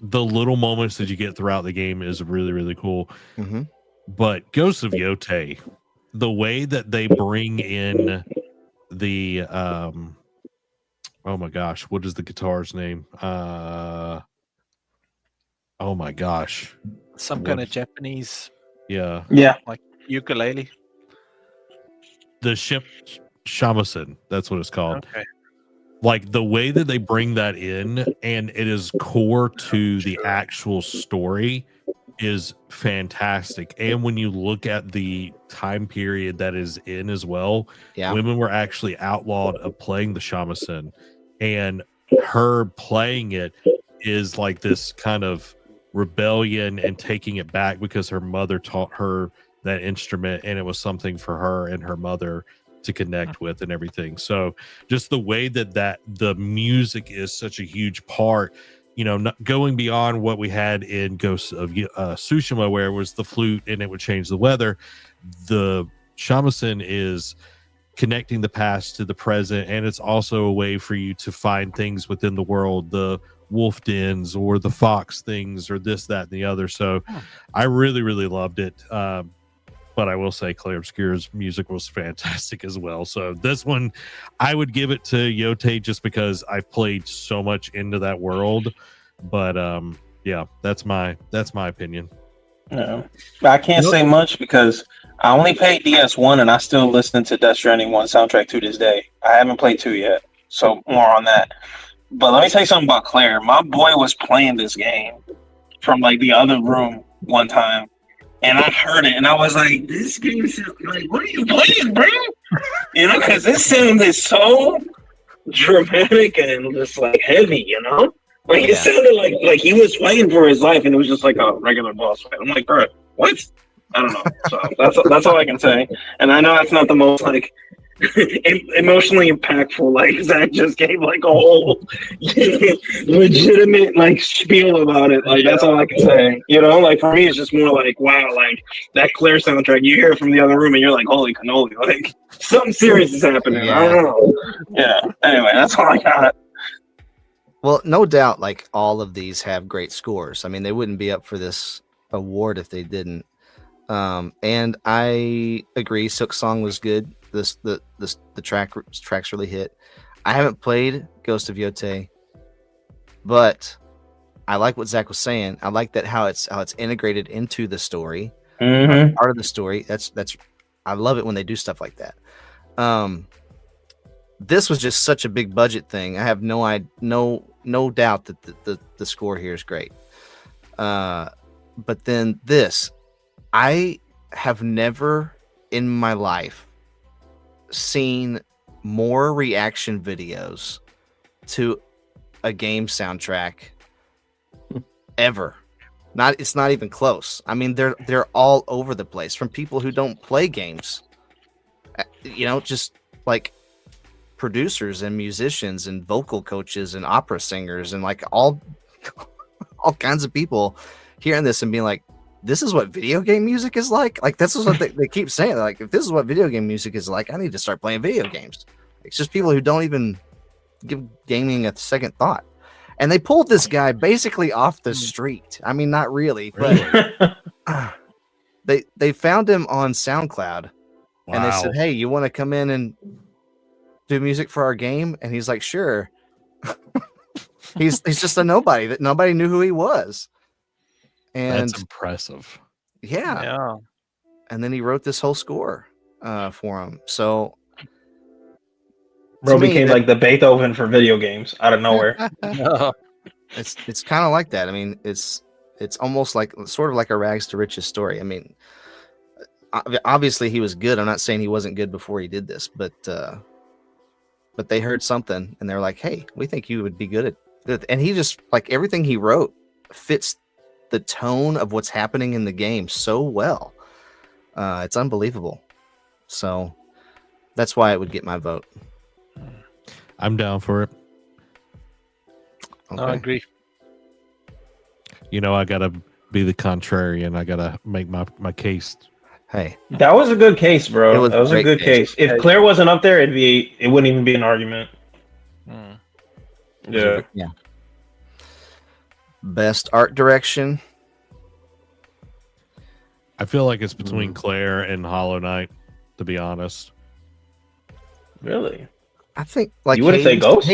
the little moments that you get throughout the game is really, really cool. Mm-hmm. But Ghosts of Yotei, the way that they bring in the oh my gosh, what is the guitar's name? Oh my gosh. Some kind of Japanese like ukulele. The ship shamisen, that's what it's called. Okay. Like the way that they bring that in, and it is core to the actual story, is fantastic. And when you look at the time period that is in as well, women were actually outlawed of playing the shamisen, and her playing it is like this kind of rebellion and taking it back because her mother taught her that instrument, and it was something for her and her mother to connect with and everything. So just the way that the music is such a huge part, you know, not going beyond what we had in Ghosts of Tsushima, where it was the flute and it would change the weather. The shamisen is connecting the past to the present, and it's also a way for you to find things within the world, the wolf dens or the fox things or this, that, and the other. So I really, really loved it. But I will say Clair Obscur's music was fantastic as well. So this one, I would give it to Yotei just because I've played so much into that world. But yeah, that's my opinion. No, I can't say much because I only played DS1 and I still listen to Death Stranding 1 soundtrack to this day. I haven't played 2 yet, so more on that. But let me tell you something about Claire. My boy was playing this game from like the other room one time. And I heard it, and I was like, "This game is like, what are you playing, bro?" You know, because this sound is so dramatic and just like heavy. You know, like it sounded like he was fighting for his life, and it was just like a regular boss fight. I'm like, bro, what? I don't know. So that's all I can say. And I know that's not the most like emotionally impactful. Like Zach just gave like a whole legitimate like spiel about it. Like that's all I can say. You know, like for me, it's just more like wow, like that Claire soundtrack. You hear it from the other room, and you're like, holy cannoli, like something serious is happening. I don't know. Yeah. Anyway, that's all I got. Well, no doubt, like all of these have great scores. I mean, they wouldn't be up for this award if they didn't. And I agree, Silksong was good. The tracks really hit. I haven't played Ghost of Yotei, but I like what Zach was saying. I like that how it's integrated into the story, part of the story. That's I love it when they do stuff like that. This was just such a big budget thing. I have no doubt that the score here is great. But then this, I have never in my life seen more reaction videos to a game soundtrack ever. It's not even close. I mean, they're all over the place from people who don't play games. You know, just like producers and musicians and vocal coaches and opera singers and like all kinds of people hearing this and being like, this is what video game music is like. Like this is what they keep saying. Like if this is what video game music is like, I need to start playing video games. It's just people who don't even give gaming a second thought. And they pulled this guy basically off the street. I mean, not really, but they found him on SoundCloud. Wow. And they said, "Hey, you want to come in and do music for our game?" And he's like, "Sure." he's just a nobody that nobody knew who he was. And that's impressive. Yeah. And then he wrote this whole score for him. So bro became like the Beethoven for video games out of nowhere. It's kind of like that. I mean, it's almost like sort of like a rags to riches story. I mean, obviously he was good. I'm not saying he wasn't good before he did this, but they heard something and they're like, "Hey, we think you would be good at it." And he just like everything he wrote fits the tone of what's happening in the game so well. It's unbelievable. So that's why it would get my vote. I'm down for it. Okay. I agree. You know, I gotta be the contrarian. I gotta make my case. Hey, that was a good case, bro. That was a good case. If Claire wasn't up there, it wouldn't even be an argument. Yeah. Best art direction. I feel like it's between Claire and Hollow Knight, to be honest. Really? I think like you wouldn't say Ghost?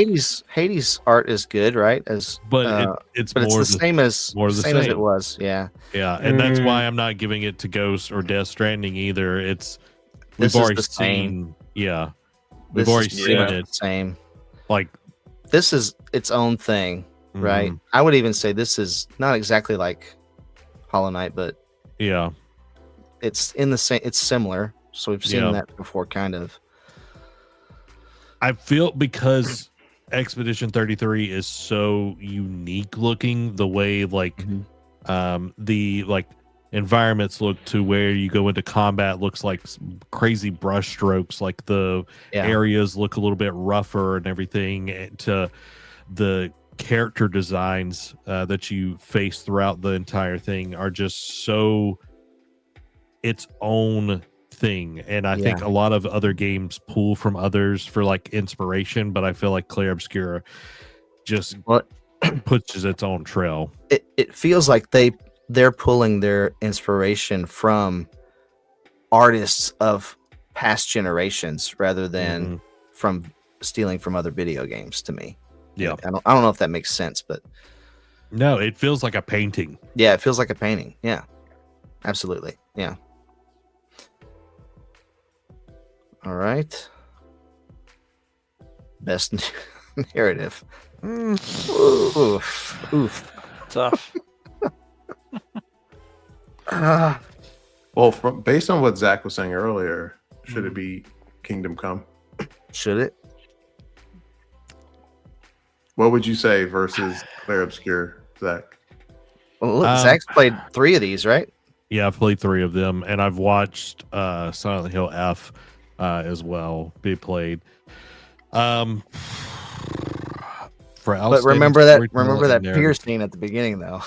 Hades art is good, right? It's the same as it was. Yeah. Yeah, and that's why I'm not giving it to Ghost or Death Stranding either. We've already seen it. Same. Like this is its own thing, right? I would even say this is not exactly like Hollow Knight, but yeah, it's in the same. It's similar, so we've seen that before, kind of. I feel because Expedition 33 is so unique looking, the way the like environments look to where you go into combat looks like crazy brush strokes, like the areas look a little bit rougher and everything, to the character designs that you face throughout the entire thing are just so its own thing. And I think a lot of other games pull from others for like inspiration, but I feel like Clair Obscur just pushes its own trail. It feels like they're pulling their inspiration from artists of past generations rather than from stealing from other video games, to me. Yeah. I don't know if that makes sense, but no, it feels like a painting. Yeah, it feels like a painting. Yeah. Absolutely. Yeah. All right. Best narrative. Oof. Tough. Well, based on what Zach was saying earlier, should it be Kingdom Come? Should it? What would you say versus Clair Obscur, Zach? Well, look, Zach's played 3 of these, right? Yeah, I've played 3 of them, and I've watched Silent Hill F as well be played. But remember that pier scene at the beginning, though.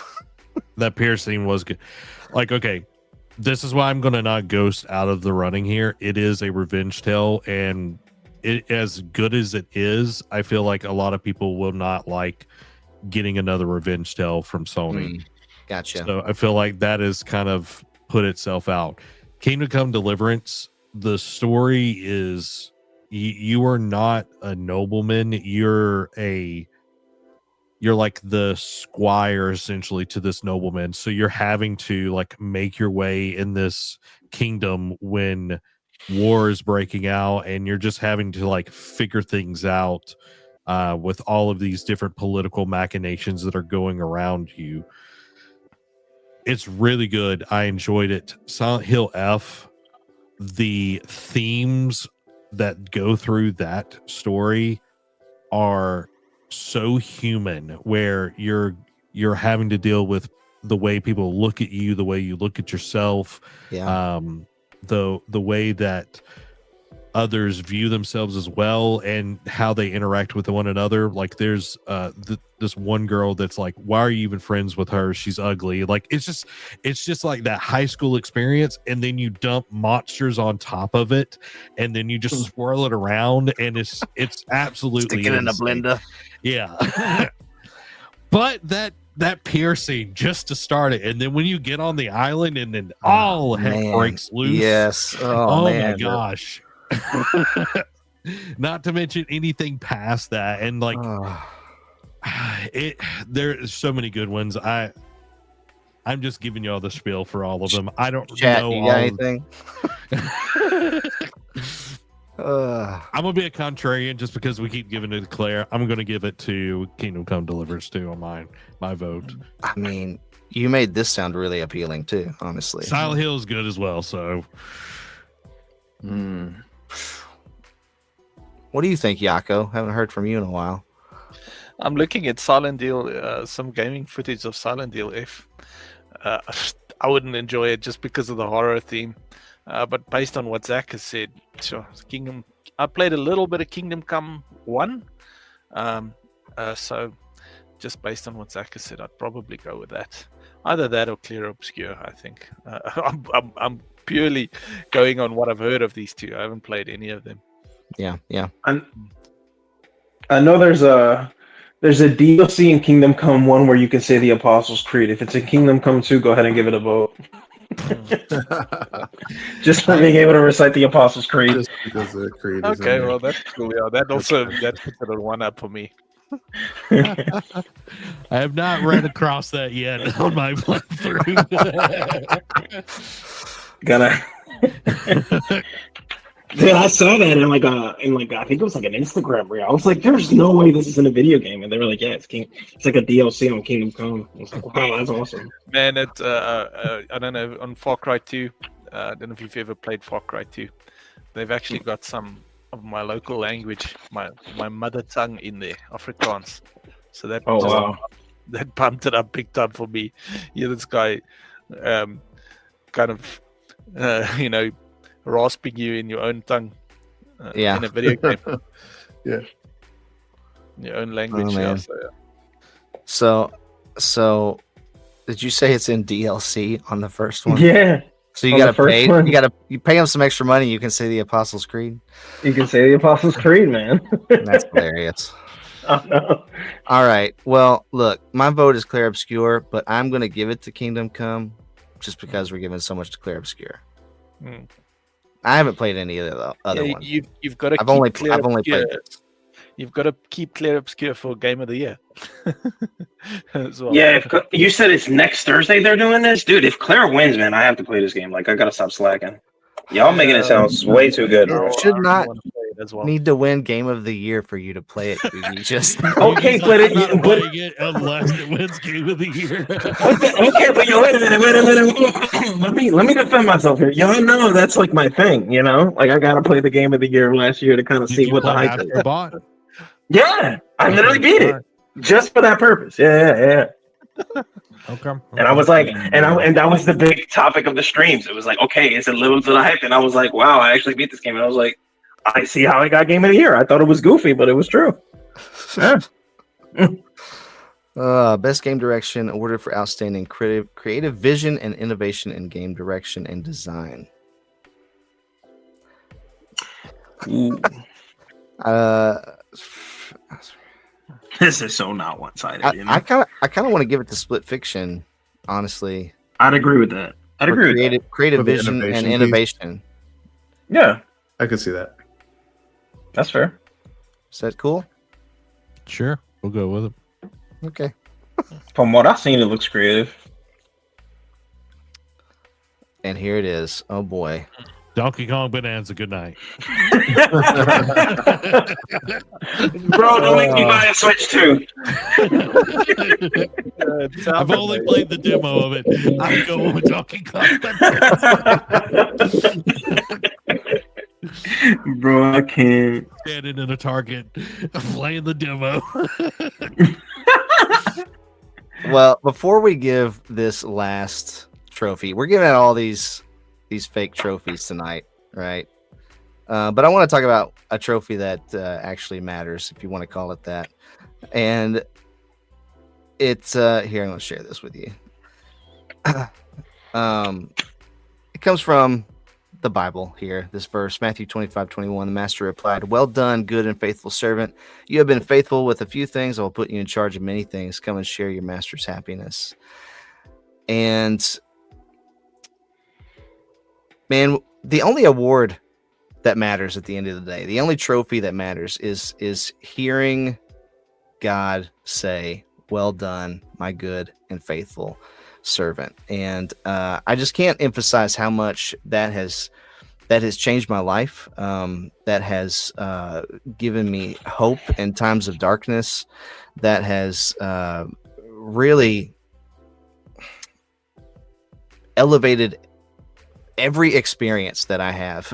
That pier scene was good. Like, okay, this is why I'm going to knock Ghost out of the running here. It is a revenge tale, and it, as good as it is, I feel like a lot of people will not like getting another revenge tale from Sony. Gotcha. So I feel like that has kind of put itself out. Kingdom Come Deliverance, the story is you are not a nobleman. You're like the squire essentially to this nobleman. So you're having to like make your way in this kingdom when war is breaking out, and you're just having to like figure things out with all of these different political machinations that are going around you. It's really good. I enjoyed it. Silent Hill F, the themes that go through that story are so human, where you're having to deal with the way people look at you, the way you look at yourself, the way that others view themselves as well and how they interact with one another. Like there's this one girl that's like, why are you even friends with her? She's ugly. Like it's just like that high school experience, and then you dump monsters on top of it, and then you just swirl it around, and it's absolutely stick it in a blender. Yeah. But that pier scene just to start it, and then when you get on the island and then all heck breaks loose. Yes. Oh man. My gosh. Not to mention anything past that, and like there's so many good ones. I'm just giving you all the spiel for all of them. I don't know. You got anything? I'm gonna be a contrarian just because we keep giving it to Claire. I'm gonna give it to Kingdom Come Deliverance 2 on my vote. I mean, you made this sound really appealing too, honestly. Silent Hill is good as well, so What do you think, Yako? Haven't heard from you in a while. I'm looking at Silent Hill, some gaming footage of Silent Hill F. I wouldn't enjoy it just because of the horror theme. But based on what Zach has said, sure, I played a little bit of Kingdom Come 1. So just based on what Zach has said, I'd probably go with that. Either that or Clair Obscur, I think. I'm purely going on what I've heard of these two. I haven't played any of them. Yeah. I know there's a DLC in Kingdom Come 1 where you can say the Apostles' Creed. If it's in Kingdom Come 2, go ahead and give it a vote. Just for being able to recite the Apostles' Creed. Just because the Creed is Okay, well that's cool. Yeah, that puts it on one up for me. I have not read across that yet on my playthrough. Dude, I saw that in like I think it was like an Instagram reel. I was like, "There's no way this isn't a video game," and they were like, "Yeah, it's like a DLC on Kingdom Come." I was like, "Wow, that's awesome." Man, I don't know, on Far Cry 2. I don't know if you've ever played Far Cry 2. They've actually got some of my local language, my mother tongue in there, Afrikaans. So that that pumped it up big time for me. Yeah, this guy, kind of, rasping you in your own tongue, in a video game. Yeah, in your own language. So did you say it's in DLC on the first one? Yeah. So you gotta pay. You pay them some extra money. You can say the Apostles' Creed. You can say the Apostles' Creed, man. That's hilarious. Oh, no. All right. Well, look, my vote is Clair Obscur, but I'm gonna give it to Kingdom Come, just because we're giving so much to Clair Obscur. I haven't played any of the other ones. You've got to. I've only played this. You've got to keep Clair Obscur for Game of the Year. As well. Yeah, if you said it's next Thursday they're doing this, dude. If Claire wins, man, I have to play this game. Like, I gotta stop slacking. Y'all making it sound way too good. You should not need to win Game of the Year for you to play it. You just okay, but it unless it wins Game of the Year. Okay, but wait a minute. Let me defend myself here. Y'all know that's like my thing, you know. Like I gotta play the Game of the Year last year to kind of see what the hype is. Yeah, I literally beat it just for that purpose. Yeah. Okay. And I was like, and that was the big topic of the streams. It was like, okay, is it living to the hype? And I was like, wow, I actually beat this game. And I was like, I see how I got Game of the Year. I thought it was goofy, but it was true. Best game direction awarded for outstanding creative vision and innovation in game direction and design. This is so not one-sided. I kind of want to give it to Split Fiction. Honestly, I'd agree with that. I'd agree with that. Creative vision and innovation. Yeah, I could see that. That's fair. Is that cool? Sure, we'll go with it. Okay. From what I've seen, it looks creative. And here it is. Oh boy. Donkey Kong Bonanza, good night. Bro, don't make me buy a Switch 2. I've only played the demo of it. I'm going with Donkey Kong Bonanza. Bro, I can't. Standing in a Target, playing the demo. Well, before we give this last trophy, we're giving out all these fake trophies tonight, right? But I want to talk about a trophy that actually matters, if you want to call it that. And it's here. I'm going to share this with you. It comes from the Bible here. This verse, Matthew 25:21. The master replied, "Well done, good and faithful servant. You have been faithful with a few things. I will put you in charge of many things. Come and share your master's happiness." And man, the only award that matters at the end of the day, the only trophy that matters is hearing God say, "Well done, my good and faithful servant." And I just can't emphasize how much that has changed my life. That has given me hope in times of darkness. That has really elevated every experience that I have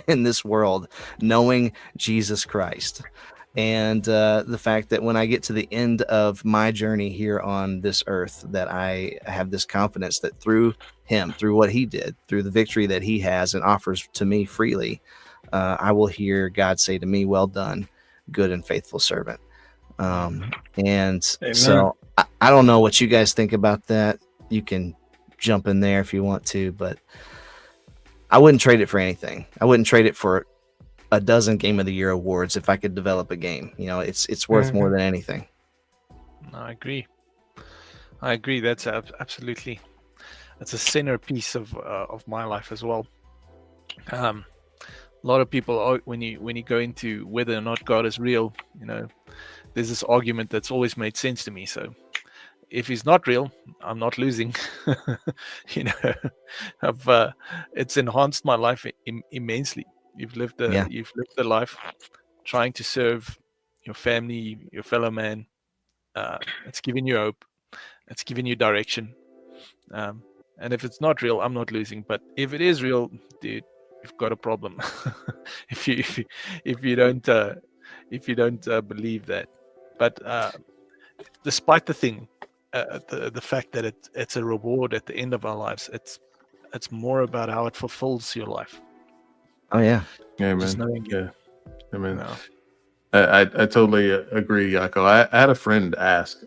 in this world, knowing Jesus Christ. And the fact that when I get to the end of my journey here on this earth, that I have this confidence that through him, through what he did, through the victory that he has and offers to me freely, I will hear God say to me, "Well done, good and faithful servant." And Amen. So I don't know what you guys think about that. You can jump in there if you want to, but I wouldn't trade it for anything. I wouldn't trade it for a dozen Game of the Year awards if I could develop a game. It's worth more than anything. I agree. That's absolutely, that's a centerpiece of my life as well. A lot of people, when you go into whether or not God is real, there's this argument that's always made sense to me. So if he's not real, I'm not losing. It's enhanced my life immensely. You've lived a life trying to serve your family, your fellow man. It's given you hope. It's given you direction. And if it's not real, I'm not losing. But if it is real, dude, you've got a problem. if you don't believe that. But despite the fact that it's a reward at the end of our lives, it's more about how it fulfills your life. Oh yeah, man. Yeah, I mean, I totally agree, Yako. I had a friend ask.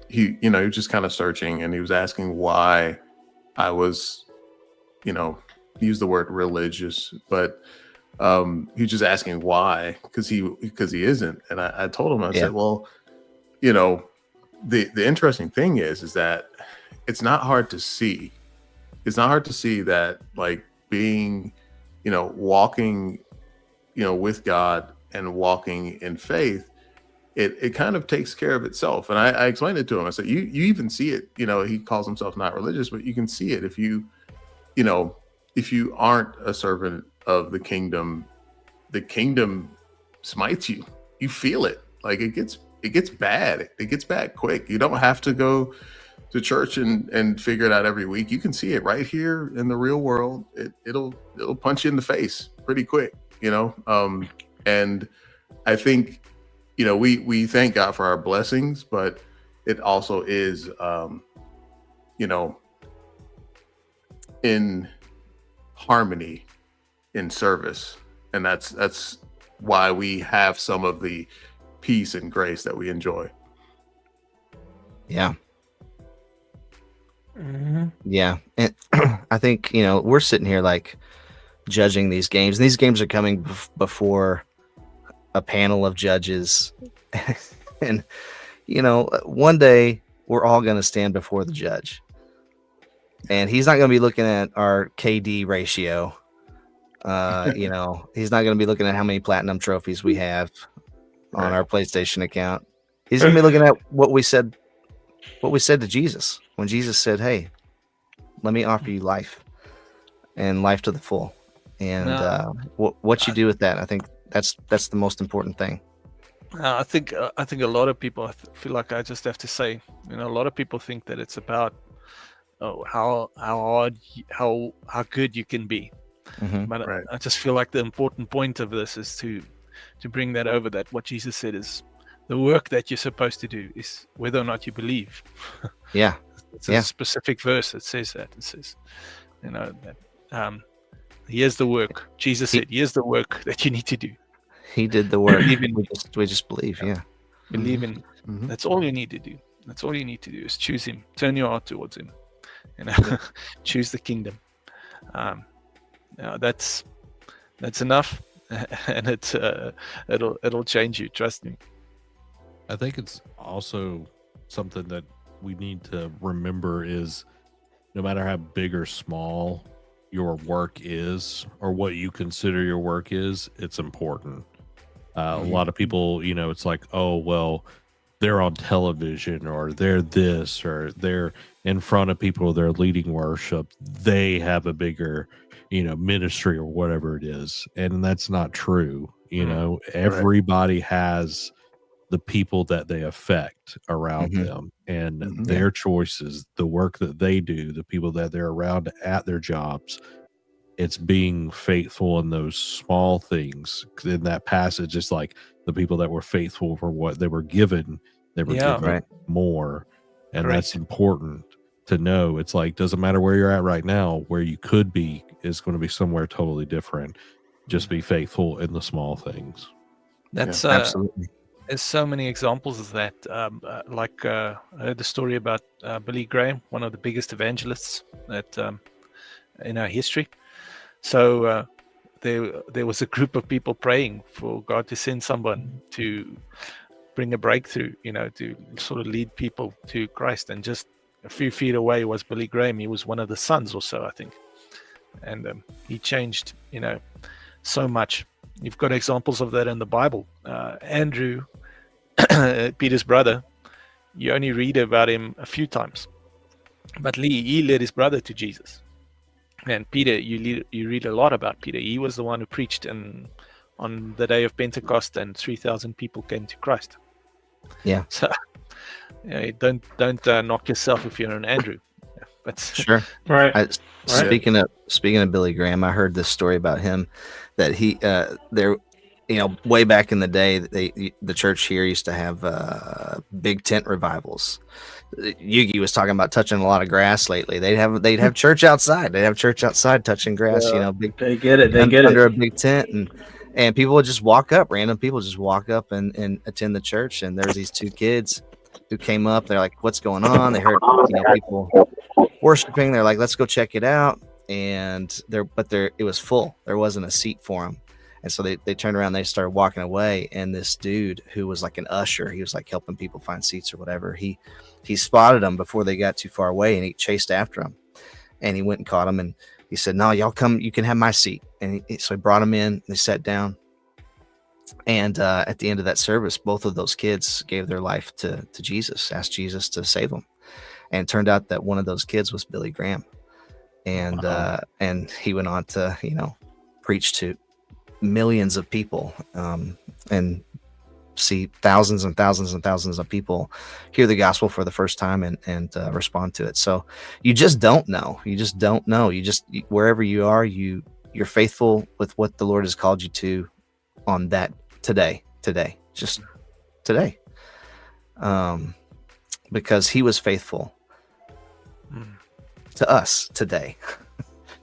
He was just kind of searching, and he was asking why I was, use the word religious, but he's just asking why, because he isn't. And I told him, I said, well, the interesting thing is that it's not hard to see. It's not hard to see that, like, being walking, with God and walking in faith, it kind of takes care of itself. And I explained it to him. I said, you even see it, he calls himself not religious, but you can see it if you aren't a servant of the kingdom smites you. You feel it. Like it gets bad. It gets bad quick. You don't have to go to church and figure it out every week. You can see it right here in the real world. It'll punch you in the face pretty quick, and I think, we thank God for our blessings, but it also is, in harmony, in service. And that's why we have some of the peace and grace that we enjoy. Yeah. Yeah. And I think, we're sitting here like judging these games. These games are coming before a panel of judges. And, one day we're all going to stand before the judge. And he's not going to be looking at our KD ratio. He's not going to be looking at how many platinum trophies we have on our PlayStation account. He's going to be looking at what we said to Jesus when Jesus said, "Hey, let me offer you life and life to the full." And what you do with that, I think that's the most important thing. I think a lot of people, I feel like I just have to say, a lot of people think that it's about how hard, how good you can be. Mm-hmm. But right. I just feel like the important point of this is to bring that over, that what Jesus said is the work that you're supposed to do is whether or not you believe. Yeah. It's a specific verse that says that. It says, that Here's the work. Jesus said, here's the work that you need to do. He did the work. Believe in, we just believe, yeah. Believe in. That's all you need to do. That's all you need to do is choose him. Turn your heart towards him. Choose the kingdom. That's enough, and it'll change you. Trust me. I think it's also something that we need to remember is no matter how big or small your work is, or what you consider your work is, it's important. A lot of people, it's like, oh, well, they're on television, or they're this, or they're in front of people, they're leading worship, they have a bigger, ministry or whatever it is. And that's not true. Everybody has the people that they affect around them, and their choices, the work that they do, the people that they're around at their jobs. It's being faithful in those small things. In that passage, it's like the people that were faithful for what they were given, they were given more. And that's important to know. It's like, doesn't matter where you're at right now, where you could be is going to be somewhere totally different. Just be faithful in the small things. That's absolutely. There's so many examples of that. I heard the story about Billy Graham, one of the biggest evangelists that in our history. So there was a group of people praying for God to send someone to bring a breakthrough, to sort of lead people to Christ. And just a few feet away was Billy Graham. He was one of the sons or so, I think. And he changed, so much. You've got examples of that in the Bible. Andrew, Peter's brother, you only read about him a few times. But he led his brother to Jesus. And Peter, you read a lot about Peter. He was the one who preached on the day of Pentecost, and 3,000 people came to Christ. Yeah. So don't knock yourself if you're an Andrew. But sure. Right. Speaking of Billy Graham, I heard this story about him that he way back in the day, the church here used to have big tent revivals. Yugi was talking about touching a lot of grass lately. They'd have church outside. They'd have church outside touching grass. They get it. They get under it. A big tent, and people would just walk up. Random people just walk up and attend the church. And there's these two kids who came up. They're like, "What's going on?" They heard people worshiping. They're like, "Let's go check it out." And it was full. There wasn't a seat for them. And so they turned around, they started walking away. And this dude who was like an usher, he was like helping people find seats or whatever. He spotted them before they got too far away, and he chased after them. And he went and caught them, and he said, "No, y'all come, you can have my seat." And so he brought them in, they sat down. And at the end of that service, both of those kids gave their life to Jesus, asked Jesus to save them. And it turned out that one of those kids was Billy Graham. And and he went on to, preach to millions of people, and see thousands and thousands and thousands of people hear the gospel for the first time and respond to it. So you just don't know. You just don't know. Wherever you are, you're faithful with what the Lord has called you to on that today, just today. Because he was faithful to us today.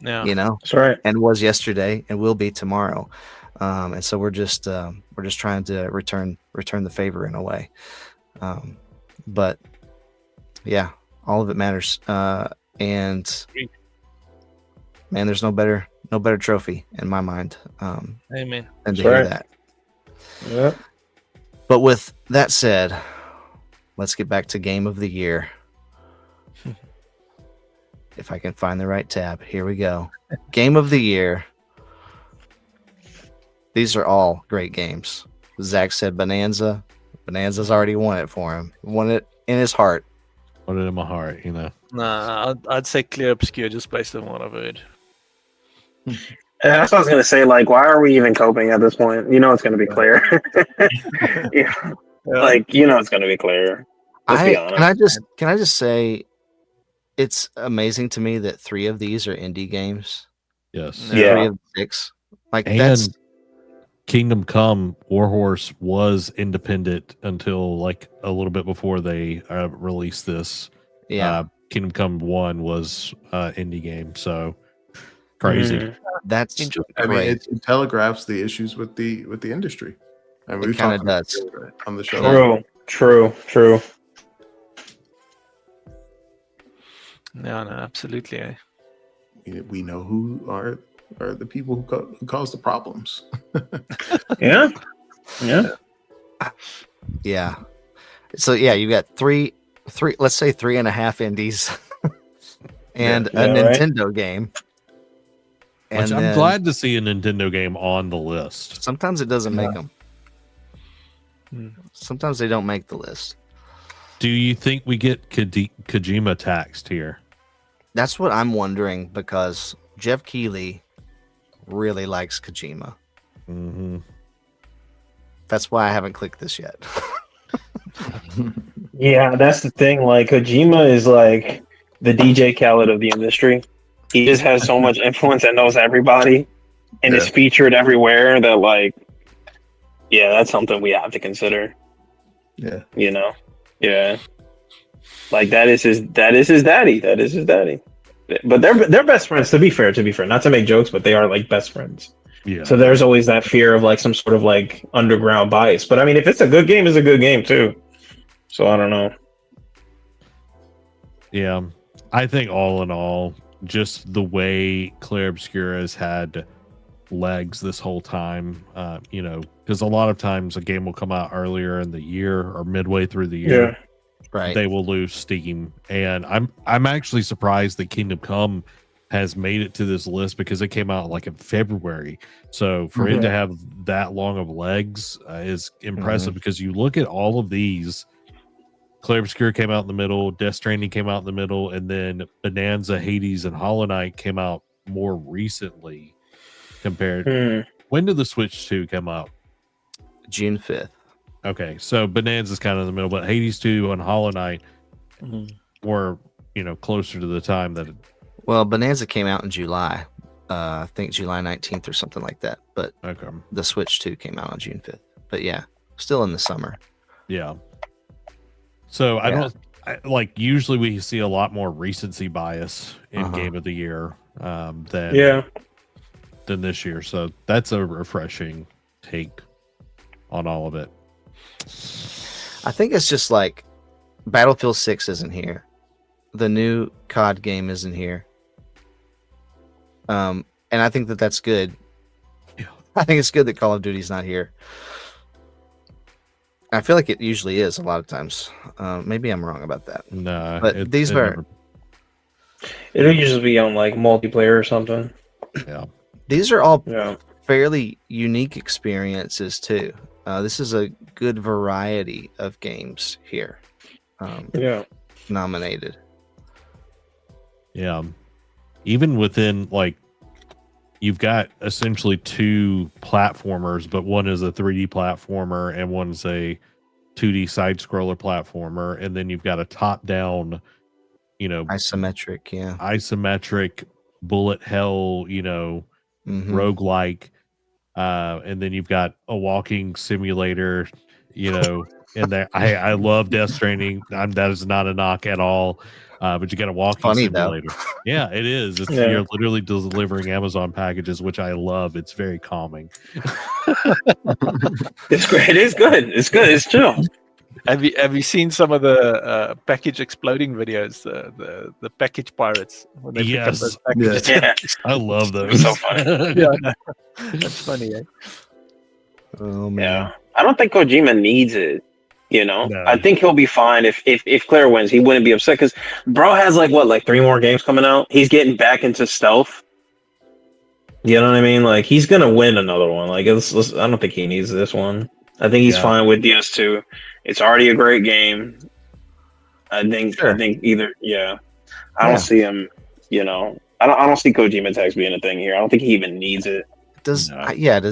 Yeah. That's right. And was yesterday and will be tomorrow. And so we're just trying to return the favor in a way. But yeah, all of it matters. And man, there's no better trophy in my mind. Amen. Than to hear that. Yeah. But with that said, let's get back to game of the year. If I can find the right tab. Here we go. Game of the year. These are all great games. Zach said Bonanza. Bonanza's already won it for him. Won it in his heart. Won it in my heart, Nah, I'd say Clair Obscur just based on what I've heard. That's what I was gonna say. Like, why are we even coping at this point? It's gonna be Clair. Yeah. Like, it's gonna be Clair. Can I just say, it's amazing to me that 3 of these are indie games. Yes. Yeah. 3 of 6. Like, and that's Kingdom Come Warhorse was independent until like a little bit before they released this. Yeah. Kingdom Come 1 was indie game. So Crazy. That's I mean, it telegraphs the issues with the industry. I mean, it kind of does on the show. True. No, absolutely. Eh? We know who are the people who cause the problems. Yeah. So you got three, let's say 3.5 indies, and a Nintendo game. Which I'm glad to see a Nintendo game on the list. Sometimes it doesn't make them. Sometimes they don't make the list. Do you think we get Kojima taxed here? That's what I'm wondering, because Jeff Keighley really likes Kojima. Mm-hmm. That's why I haven't clicked this yet. Yeah, that's the thing. Like, Kojima is like the DJ Khaled of the industry. He just has so much influence and knows everybody, and is featured everywhere. That, like, that's something we have to consider. Yeah, like that is his daddy. That is his daddy. But they're best friends. To be fair, not to make jokes, but they are like best friends. Yeah. So there's always that fear of like some sort of like underground bias. But I mean, if it's a good game, it's a good game too. So I don't know. Yeah, I think all in all, just the way Clair Obscur has had legs this whole time, because a lot of times a game will come out earlier in the year or midway through the year. Yeah. Right. They will lose steam. And I'm actually surprised that Kingdom Come has made it to this list, because it came out like in February. So for it to have that long of legs is impressive, because you look at all of these. Clair Obscur came out in the middle, Death Stranding came out in the middle, and then Bonanza, Hades, and Hollow Knight came out more recently compared. When did the Switch 2 come out? June 5th. Okay, so Bonanza's kind of in the middle, but Hades 2 and Hollow Knight were, closer to the time that. Well, Bonanza came out in July. I think July 19th or something like that. But the Switch 2 came out on June 5th. But yeah, still in the summer. Yeah. So usually we see a lot more recency bias in Game of the Year than this year. So that's a refreshing take on all of it. I think it's just like Battlefield 6 isn't here. The new COD game isn't here. And I think that's good. I think it's good that Call of Duty's not here. I feel like it usually is a lot of times. Maybe I'm wrong about that. No, but it'll usually be on like multiplayer or something. Yeah, these are all fairly unique experiences too. This is a good variety of games here. Nominated. Yeah, even within like. You've got essentially two platformers, but one is a 3D platformer and one's a 2D side-scroller platformer, and then you've got a top-down, isometric bullet hell, roguelike, and then you've got a walking simulator, and there. I love Death Stranding. That is not a knock at all. But you got a walking simulator. Yeah, it is. You're literally delivering Amazon packages, which I love. It's very calming. It's great. It is good. It's good. It's chill. Have you seen some of the package exploding videos? The package pirates. When they pick up those packages? Yeah. I love those. So funny. That's funny. Eh? Oh man. Yeah. I don't think Kojima needs it. No. I think he'll be fine if Claire wins. He wouldn't be upset, because bro has like 3 more games coming out. He's getting back into stealth. You know what I mean? Like, he's gonna win another one. Like, I don't think he needs this one. I think he's fine with DS2. It's already a great game. I think either I don't see him. I don't see Kojima tax being a thing here. I don't think he even needs it. Does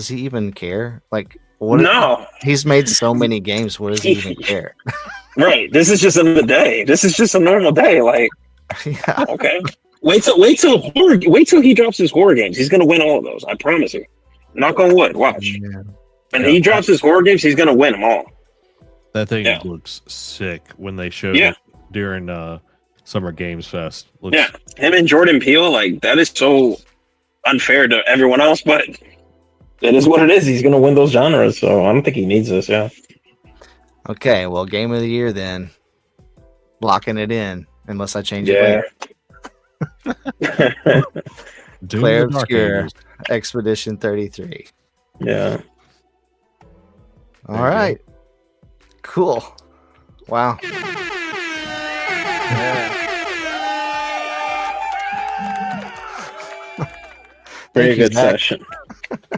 he even care? Like. No, he's made so many games. What does he even care? Right. This is just another day. This is just a normal day. Like, okay. Wait till he drops his horror games. He's gonna win all of those. I promise you. Knock on wood. Watch. Yeah. When he drops his horror games, he's gonna win them all. That thing looks sick when they showed it during Summer Games Fest. Him and Jordan Peele, like, that is so unfair to everyone else, but it is what it is. He's going to win those genres, so I don't think he needs this. Yeah. Okay, well, game of the year then. Locking it in, unless I change it later. Clair Obscur, Expedition 33. Yeah. All right. Cool. Wow. Very good session.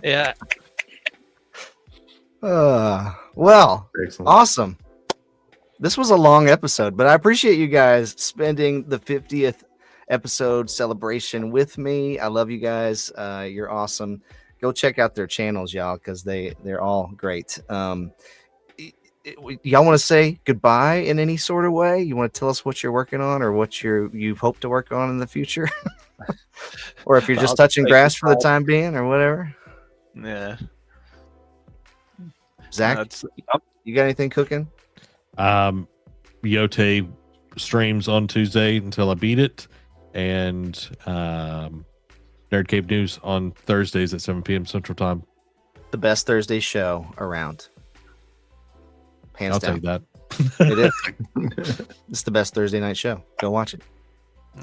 Yeah. Well, excellent. Awesome. This was a long episode, but I appreciate you guys spending the 50th episode celebration with me. I love you guys. You're awesome. Go check out their channels, y'all, because they're all great. Y'all want to say goodbye in any sort of way? You want to tell us what you're working on or what you hope to work on in the future? Or if you're just touching grass for the time being or whatever? Yeah. Zach, you got anything cooking? Yote streams on Tuesday until I beat it, and Nerd Cave News on Thursdays at 7 p.m. Central Time. The best Thursday show around. Hands down. I'll take that. It is. It's the best Thursday night show. Go watch it.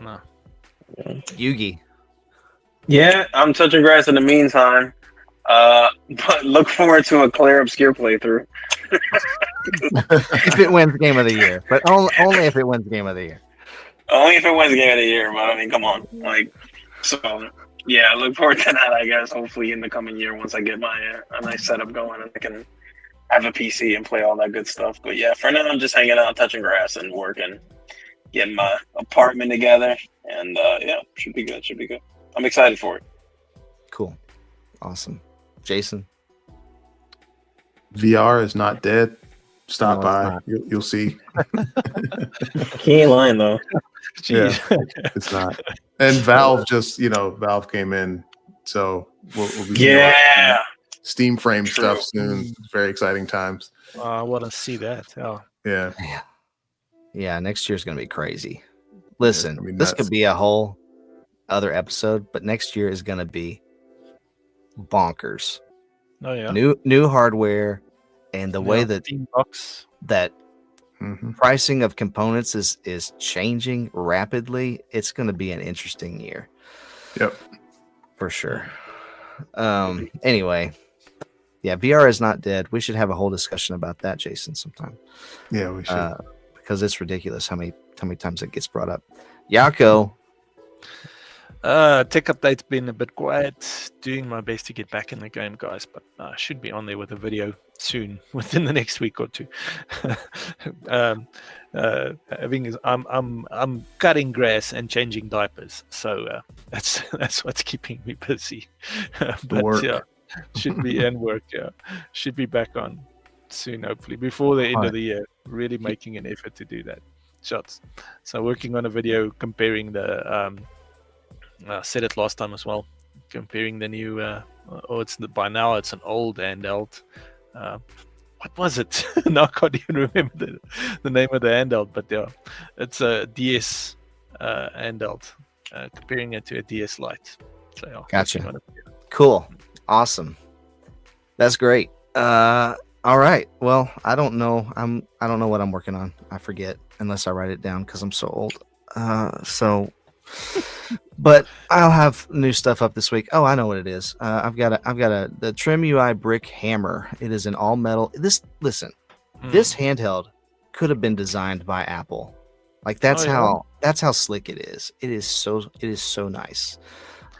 No. Yugi. Yeah, I'm touching grass in the meantime. But look forward to a Clair Obscur playthrough. If it wins Game of the Year, but only if it wins Game of the Year. Only if it wins Game of the Year, but I mean, come on, yeah, look forward to that. I guess hopefully in the coming year, once I get my a nice setup going and I can have a PC and play all that good stuff. But yeah, for now I'm just hanging out, touching grass, and working, getting my apartment together, and yeah, should be good. I'm excited for it. Cool, awesome. Jason, VR is not dead. Stop by. You'll see. He ain't lying though. Yeah, it's not. And Valve Valve came in, so we'll be Steam frame stuff soon. Very exciting times. I want to see that. Oh. Yeah. Next year's gonna be crazy. Listen, this could be a whole other episode, but next year is gonna be bonkers. Oh yeah. New hardware, and the way that pricing of components is changing rapidly. It's going to be an interesting year. Yep, for sure. Anyway, yeah, VR is not dead. We should have a whole discussion about that, Jason, sometime. Yeah, we should, because it's ridiculous how many times it gets brought up. Yako. Tech update's been a bit quiet. Doing my best to get back in the game, guys, but I should be on there with a video soon, within the next week or two. I'm cutting grass and changing diapers, so that's what's keeping me busy. But work. Yeah, should be and work. Yeah, should be back on soon, hopefully before the end of the year. Really making an effort to do that. Shots. So working on a video comparing the. Said it last time as well. Comparing the new, by now it's an old handheld. What was it? Now I can't even remember the name of the handheld, but yeah, it's a DS handheld. Comparing it to a DS Lite. So yeah, gotcha. Cool, awesome. That's great. All right. Well, I don't know. I don't know what I'm working on. I forget unless I write it down because I'm so old. But I'll have new stuff up this week. Oh, I know what it is. I've got the Trim UI brick hammer. It is an all metal. This handheld could have been designed by Apple. Like that's how slick it is. It is so nice.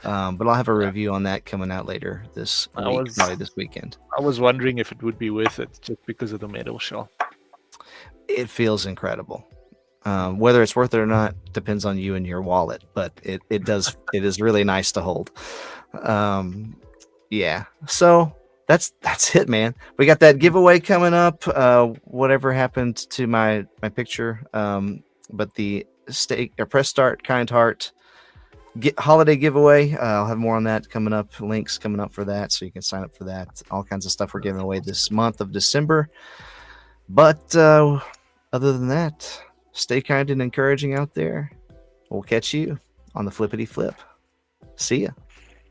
But I'll have a review on that coming out later this week, probably this weekend. I was wondering if it would be worth it just because of the metal shell. It feels incredible. Whether it's worth it or not depends on you and your wallet, but it is really nice to hold. Yeah. So that's it, man. We got that giveaway coming up. Whatever happened to my picture. But the press start kind heart holiday giveaway. I'll have more on that coming up. Links coming up for that, so you can sign up for that. All kinds of stuff we're giving away this month of December. But other than that, stay kind and encouraging out there. We'll catch you on the flippity flip. See ya.